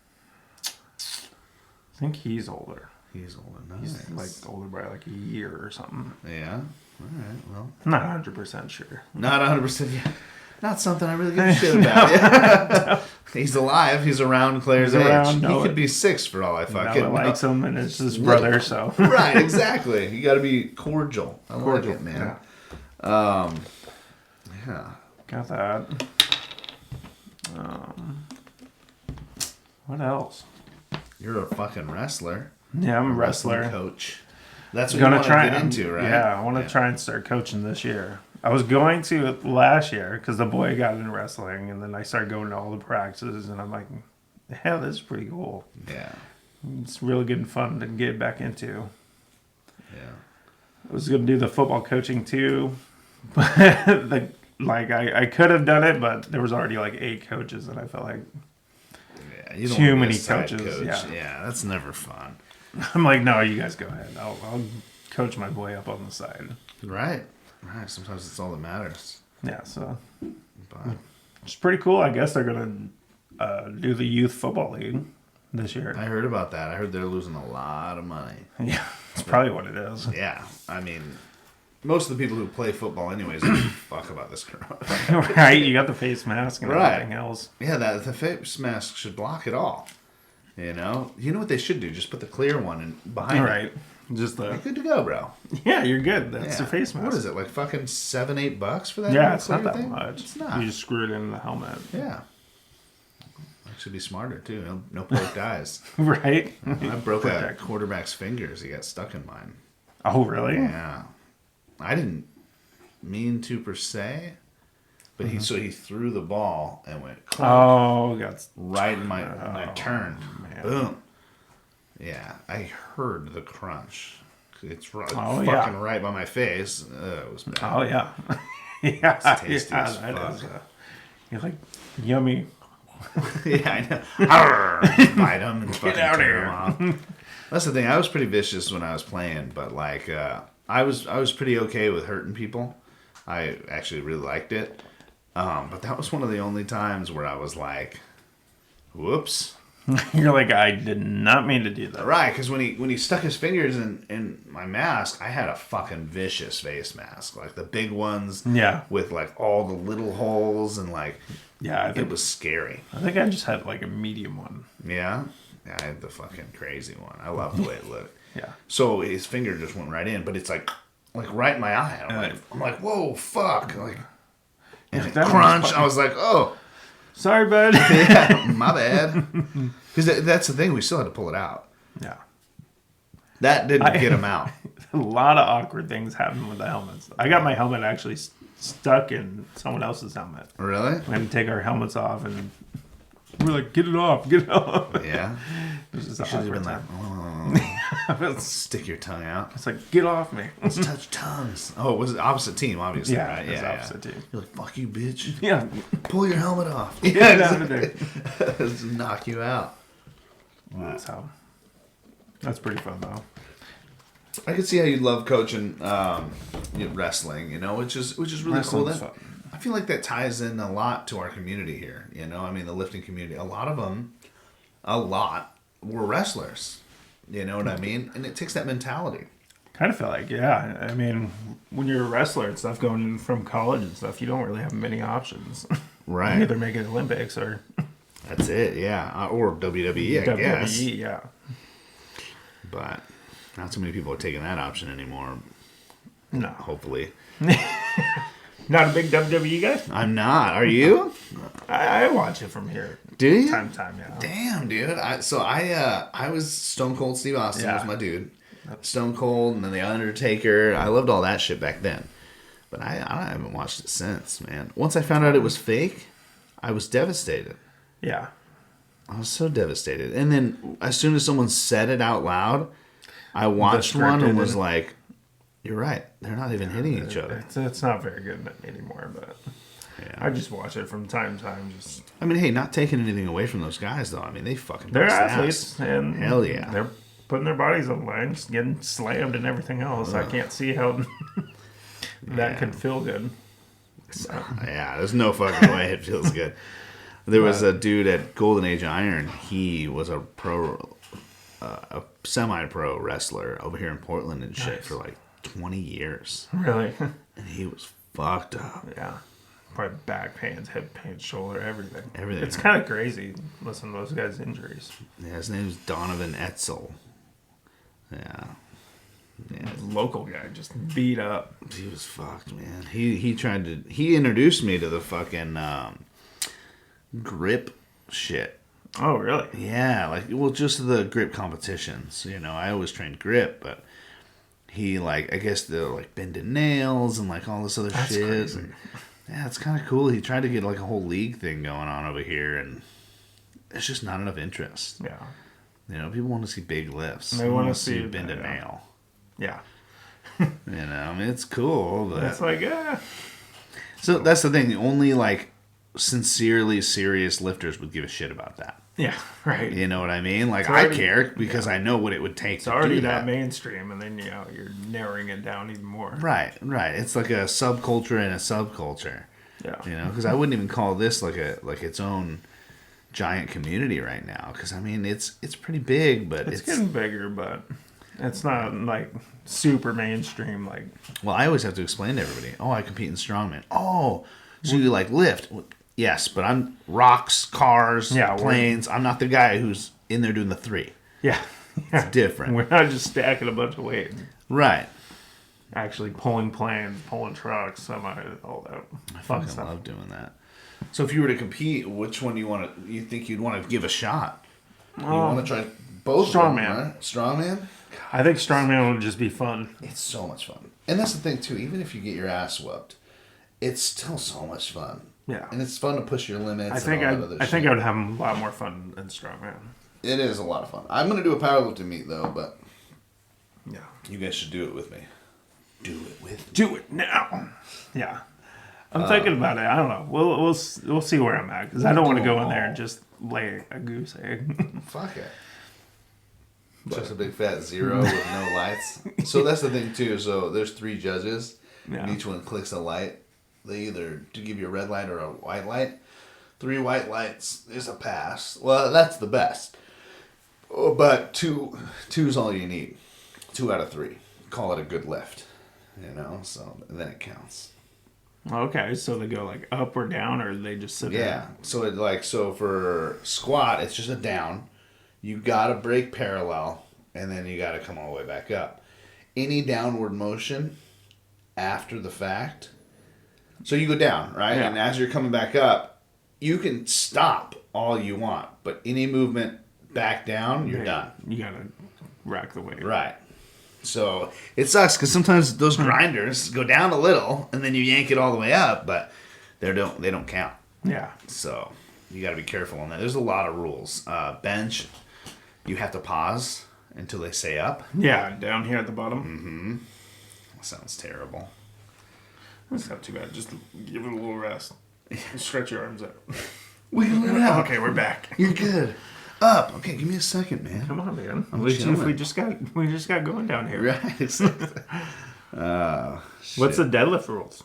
I think he's older. He's older. Nice. He's older by a year or something. Yeah. All right. Well, I'm not 100% sure. not 100%. Yeah. Not something I really give a shit about. He's alive. He's around Claire's age. He could be 6 for all I fucking know. likes him, and it's his brother, so. Right, exactly. You got to be cordial. I like it, man. Yeah. Got that. What else? You're a fucking wrestler. Yeah, I'm a wrestler. Coach. That's what you want to get into, right? Yeah, I want to try and start coaching this year. I was going to last year because the boy got into wrestling, and then I started going to all the practices, and I'm like, yeah, this is pretty cool. Yeah. It's really good and fun to get back into. Yeah. I was going to do the football coaching too, but I could have done it, but there was already 8 coaches, and I felt like you don't too want to be many a side coaches. coach. Yeah, that's never fun. I'm like, no, you guys go ahead. I'll coach my boy up on the side. Right. Right. Sometimes it's all that matters. Yeah, so But it's pretty cool. I guess they're gonna do the youth football league this year. I heard about that. I heard they're losing a lot of money. Yeah, it's probably what it is. Yeah. I mean, most of the people who play football anyways don't give a fuck about this corona. Right? You got the face mask and Right. everything else. Yeah, the face mask should block it all. You know what they should do? Just put the clear one in behind Right. it. Just You're good to go, bro. yeah, you're good. That's Yeah. the face mask. What is it, like fucking $7-8 for that? Yeah, it's clear not that thing? much. It's not. You just screw it in the helmet. Yeah. Should be smarter too. No poked eyes. Right? I broke a Protect. quarterback's fingers. He got stuck in mine. Oh, really? Yeah. I didn't mean to per se, But he threw the ball and went right in my and I turned. Man. Boom. Yeah, I heard the crunch. It's right, right by my face. It was bad. Oh yeah. Yeah. It's tasty as that fuck. is, you're like yummy. Yeah, I know. Arr, bite them and fucking out tear here. them off. That's the thing. I was pretty vicious when I was playing, but like I was pretty okay with hurting people. I actually really liked it. But that was one of the only times where I was like, whoops. You're like, I did not mean to do that. Right, because when he stuck his fingers in my mask, I had a fucking vicious face mask. Like the big ones with like all the little holes and like, it was scary. I think I just had like a medium one. Yeah? Yeah, I had the fucking crazy one. I love the way it looked. Yeah. So his finger just went right in, but it's like right in my eye. I'm like, whoa, fuck. Like, and it crunch. I was like, oh. Sorry, bud. Yeah, my bad. Because that's the thing. We still had to pull it out. Yeah. That didn't get him out. A lot of awkward things happen with the helmets. I got my helmet actually stuck in someone else's helmet. Really? We had to take our helmets off, and we're like, get it off, get it off. Yeah. It was just You should have been like, stick your tongue out. It's like, get off me. Let's touch tongues. Oh, it was the opposite team, obviously, right? Yeah, it was opposite team. You're like, fuck you, bitch. Yeah. Pull your helmet off. Yeah, Just knock you out. So, that's pretty fun, though. I can see how you love coaching wrestling, which is really cool. Fun. I feel like that ties in a lot to our community here. I mean, the lifting community. A lot of them, were wrestlers. You know what I mean? And it takes that mentality. Kind of feel like, yeah. I mean, when you're a wrestler and stuff, going from college and stuff, you don't really have many options. Right. You either make it Olympics or... That's it, yeah. Or WWE, I guess. WWE, yeah. But not so many people are taking that option anymore. No. Hopefully. Not a big WWE guy? I'm not. Are you? I watch it from here. Do you? Time to time, yeah. Damn, dude. I was Stone Cold Steve Austin was my dude. Stone Cold and then The Undertaker. I loved all that shit back then. But I haven't watched it since, man. Once I found out it was fake, I was devastated. Yeah. I was so devastated. And then as soon as someone said it out loud, I watched one and was like, you're right. They're not even hitting each other. It's not very good anymore, but I just watch it from time to time. I mean, hey, not taking anything away from those guys, though. I mean, they fucking they're bust athletes. ass. And hell yeah. They're putting their bodies on the line, just getting slammed and everything else. I can't see how that could feel good. So. Yeah, there's no fucking way it feels good. There was a dude at Golden Age Iron. He was a semi-pro wrestler over here in Portland and shit for like 20 years. Really? And he was fucked up. Yeah. Probably back pains, hip pains, shoulder, everything. Everything. It's kind of crazy listening to those guys' injuries. Yeah, his name was Donovan Etzel. Yeah. Local guy, just beat up. He was fucked, man. He introduced me to the fucking grip shit. Oh, really? Yeah, just the grip competitions. I always trained grip, but he I guess they're bending nails and all this other That's shit. Crazy. Yeah, it's kind of cool. He tried to get a whole league thing going on over here, and there's just not enough interest. Yeah. People want to see big lifts. They want to see you bend a nail. Yeah. I mean, it's cool, but it's yeah. So that's the thing. Only sincerely serious lifters would give a shit about that. Yeah, right. You know what I mean? I care because I know what it would take to do that. It's already that mainstream, and then you're narrowing it down even more. Right. It's like a subculture and a subculture. Yeah. Because I wouldn't even call this its own giant community right now. Because I mean, it's pretty big, but it's getting bigger, but it's not super mainstream. Well, I always have to explain to everybody. Oh, I compete in strongman. Oh, so you lift? Yes, but I'm rocks, cars, planes. I'm not the guy who's in there doing the 3. Yeah. It's different. We're not just stacking a bunch of weight. Right. Actually pulling planes, pulling trucks, all that. I fucking love doing that. So if you were to compete, which one you think you'd want to give a shot? You want to try both? Strongman. Right? Strongman? I think strongman would just be fun. It's so much fun. And that's the thing, too. Even if you get your ass whooped, it's still so much fun. Yeah. And it's fun to push your limits. I think I think I would have a lot more fun in strongman. It is a lot of fun. I'm going to do a powerlifting meet, though, but Yeah. you guys should do it with me. Do it with me. Do it now. Yeah. I'm thinking about it. I don't know. We'll see where I'm at because I don't want to go in there and just lay a goose egg. Fuck it. Just a big fat 0 with no lights. So that's the thing too. So there's 3 judges, and each one clicks a light. They either to give you a red light or a white light. 3 white lights is a pass. Well, that's the best. Oh, but two's all you need. 2 out of 3. Call it a good lift. So then it counts. Okay, so they go like up or down, or they just sit there? Yeah. So for squat, it's just a down. You gotta break parallel, and then you gotta come all the way back up. Any downward motion after the fact. So you go down, right? Yeah. And as you're coming back up, you can stop all you want, but any movement back down, you're done. You gotta rack the weight. Right. So it sucks because sometimes those grinders go down a little, and then you yank it all the way up, but they don't count. Yeah. So you got to be careful on that. There's a lot of rules. Bench, you have to pause until they say up. Yeah, down here at the bottom. That sounds terrible. That's not too bad. Just give it a little rest. Stretch your arms out. Wiggle it out. Okay, we're back. You're good. Up. Okay, give me a second, man. Come on, man. chilling. We just got going down here. Right. What's the deadlift rules?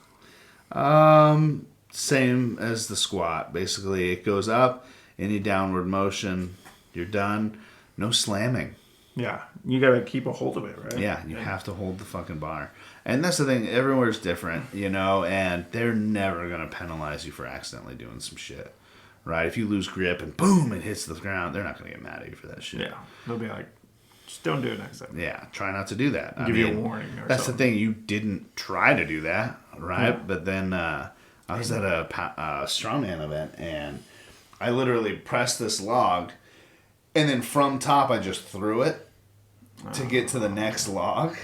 Same as the squat. Basically, it goes up. Any downward motion, you're done. No slamming. Yeah, you gotta keep a hold of it, right? Yeah, you have to hold the fucking bar. And that's the thing, everywhere's different, and they're never going to penalize you for accidentally doing some shit. Right? If you lose grip and boom, it hits the ground, they're not going to get mad at you for that shit. Yeah, they'll be like, just don't do it next time. Yeah, try not to do that. Give you a warning or That's something. the thing, you didn't try to do that, right? Yeah. But then I was at a strongman event, and I literally pressed this log, and then from top I just threw it to get to the next log.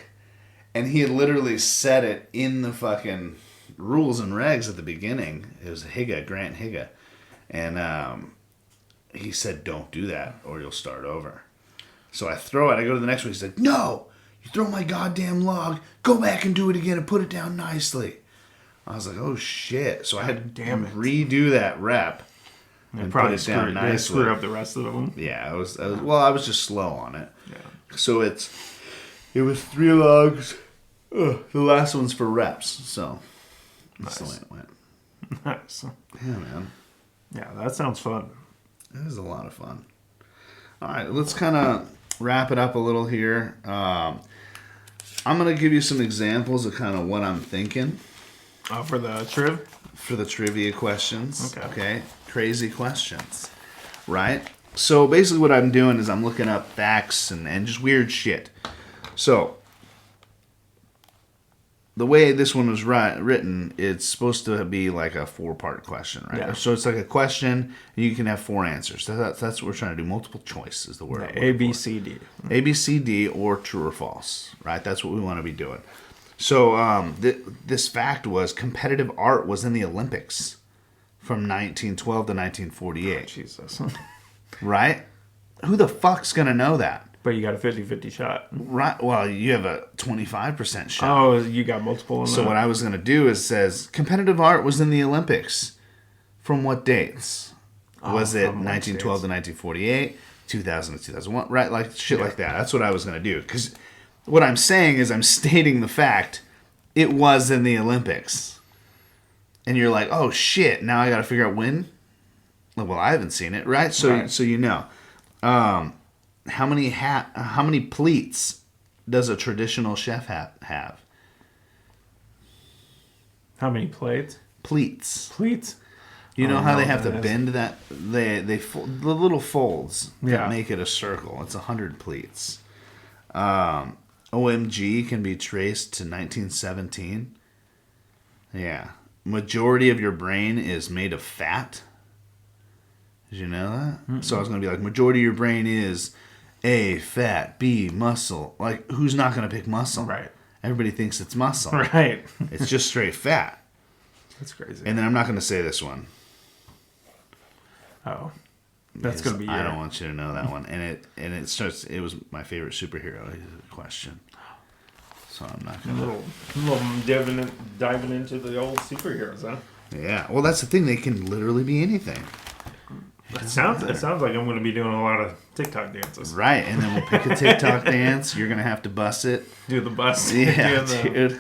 And he had literally said it in the fucking rules and regs at the beginning. It was Grant Higa. And he said, don't do that or you'll start over. So I throw it. I go to the next one. He's like, no, you throw my goddamn log. Go back and do it again and put it down nicely. I was like, oh shit. So I had to redo that rep and put it down nicely. Screwed up the rest of them. Yeah, I was just slow on it. Yeah. So it was 3 logs. The last one's for reps. So that's the way it went. Nice. Yeah, man. Yeah, that sounds fun. It is a lot of fun. All right, let's kind of wrap it up a little here. I'm going to give you some examples of kind of what I'm thinking. For the triv? For the trivia questions. Okay. Crazy questions. Right? So basically what I'm doing is I'm looking up facts and just weird shit. So the way this one was written, it's supposed to be like a 4-part question, right? Yeah. So it's like a question, and you can have 4 answers. That's what we're trying to do. Multiple choice is the word. A, B, C, D. A, B, C, D, or true or false, right? That's what we want to be doing. So this fact was competitive art was in the Olympics from 1912 to 1948. Jesus. Right? Who the fuck's going to know that? But you got a 50-50 shot. Right. Well, you have a 25% shot. Oh, you got multiple in So what I was going to do is says competitive art was in the Olympics. From what dates? Was it 1912 to 1948, 2000 to 2001? Right, like shit like that. That's what I was going to do. Because what I'm saying is I'm stating the fact it was in the Olympics. And you're like, oh shit, now I got to figure out when? Well, I haven't seen it, right? So you know. How many pleats does a traditional chef have? How many plates? Pleats. Pleats? You know how they have to bend that? They the little folds that Yeah. make it a circle. It's 100 pleats. OMG can be traced to 1917. Yeah. Majority of your brain is made of fat. Did you know that? Mm-hmm. So I was going to be like, majority of your brain is A, fat, B, muscle. Like, who's not going to pick muscle? Right. Everybody thinks it's muscle. Right. It's just straight fat. That's crazy. And then I'm not going to say this one. Oh. That's going to be I don't want you to know that one. And it was my favorite superhero question. So I'm not going to... A little diving into the old superheroes, huh? Yeah. Well, that's the thing. They can literally be anything. It sounds like I'm going to be doing a lot of TikTok dances. Right. And then we'll pick a TikTok dance. You're going to have to bust it. Do the bust. Yeah, dude.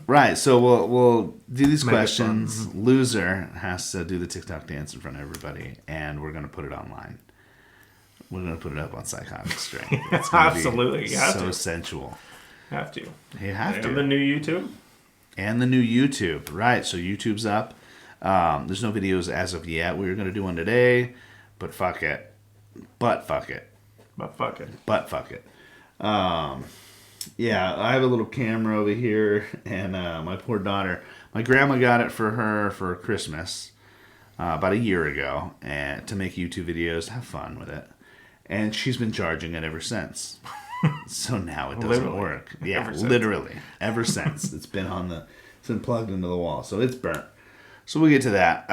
Right. So we'll do these questions. Loser has to do the TikTok dance in front of everybody. And we're going to put it online. We're going to put it up on Psychotic Strength. It's gonna Absolutely. Be you have so to. sensual. Have to. You have to. And the new YouTube. And the new YouTube. Right. So YouTube's up. There's no videos as of yet. We were going to do one today. But fuck it. But fuck it. Yeah, I have a little camera over here, and my poor daughter, my grandma got it for her for Christmas about a year ago, and to make YouTube videos, have fun with it. And she's been charging it ever since. So now it doesn't work. Yeah, literally ever since. It's been plugged into the wall, so it's burnt. So we'll get to that.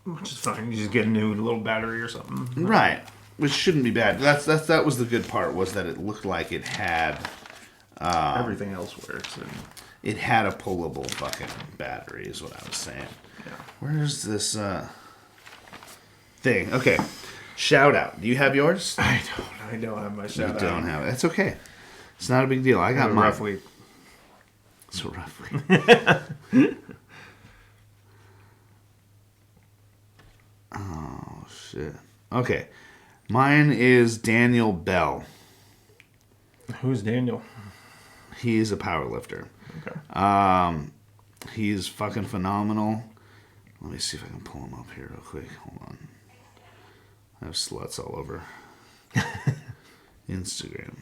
Which is fine. You just get a new little battery or something. Right. Which shouldn't be bad. That was the good part, was that it looked like it had... everything else works. And... It had a pullable fucking battery, is what I was saying. Yeah. Where's this thing? Okay. Shout out. Do you have yours? I don't have my shout out. You don't have it. That's okay. It's not a big deal. I got mine. Rough week. It's a rough week. Oh, shit. Okay. Mine is Daniel Bell. Who's Daniel? He's a powerlifter. Okay. He's fucking phenomenal. Let me see if I can pull him up here real quick. Hold on. I have sluts all over Instagram.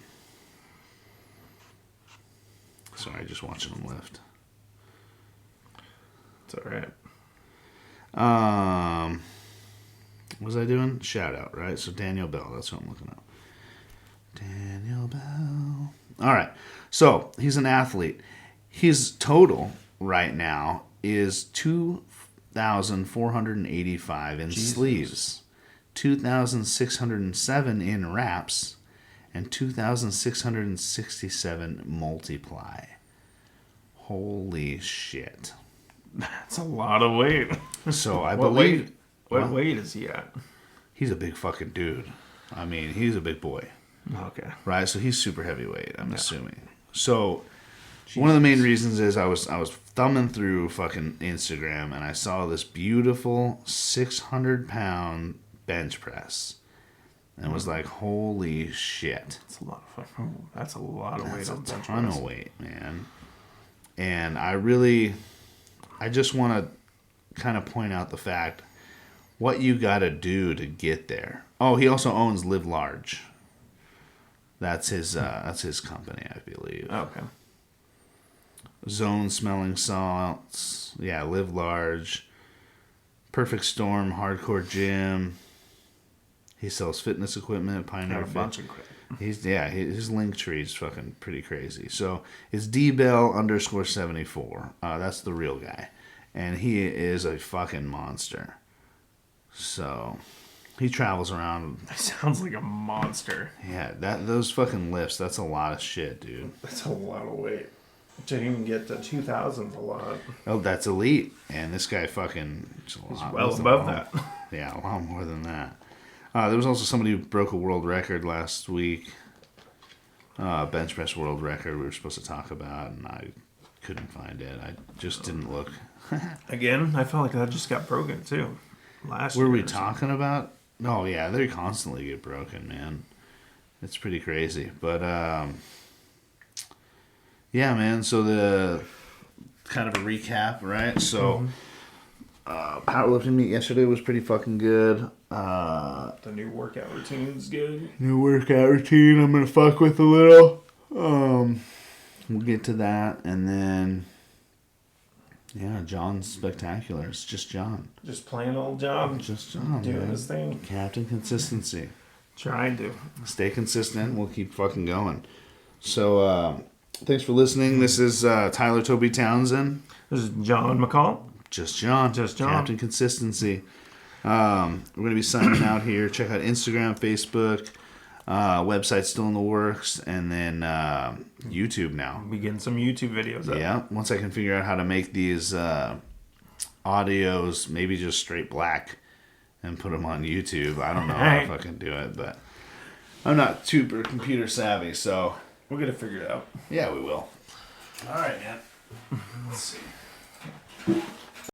Sorry, just watching him lift. It's all right. What was I doing? Shout out, right? So Daniel Bell, that's what I'm looking up. Daniel Bell. All right. So he's an athlete. His total right now is 2,485 in sleeves, 2,607 in wraps, and 2,667 multiply. Holy shit. That's a lot of weight. So I believe... What weight is he at? He's a big fucking dude. I mean, he's a big boy. Okay. Right? So he's super heavyweight, I'm assuming. So one of the main reasons is I was thumbing through fucking Instagram and I saw this beautiful 600-pound bench press. And was like, holy shit. That's a lot of weight on bench press. That's a ton of weight, man. And I just want to kind of point out the fact what you got to do to get there. Oh, he also owns Live Large. That's his company, I believe. Okay. Zone Smelling Salts. Yeah, Live Large. Perfect Storm, Hardcore Gym. He sells fitness equipment, Pioneer Got a bunch of crap. His link tree is fucking pretty crazy. So it's dbell_74. That's the real guy. And he is a fucking monster. So he travels around. That sounds like a monster. Yeah, those fucking lifts, that's a lot of shit, dude. That's a lot of weight. To even get to 2,000 is a lot. Oh, that's elite. And this guy fucking... He's well above that. Yeah, a lot more than that. There was also somebody who broke a world record last week. Bench press world record we were supposed to talk about, and I couldn't find it. I just didn't look. Again, I felt like that just got broken, too. Last year. Were we talking about? Oh, yeah, they constantly get broken, man. It's pretty crazy. But, yeah, man, so the kind of a recap, right? So, powerlifting meet yesterday was pretty fucking good. The new workout routine's good. New workout routine I'm going to fuck with a little. We'll get to that. And then, yeah, John's spectacular. It's just John. Just plain old John. Just John. Doing his thing. Captain Consistency. Trying to. Stay consistent. We'll keep fucking going. So, Thanks for listening. This is Tyler Toby Townsend. This is John McCall. Just John. Captain Consistency. We're going to be signing out here. Check out Instagram, Facebook. Website's still in the works. And then YouTube now. We getting some YouTube videos up. Yeah. Once I can figure out how to make these audios maybe just straight black and put them on YouTube. I don't know how to fucking do it, but I'm not super computer savvy, so We'll get it figured out. yeah, we will. All right, man. Let's see.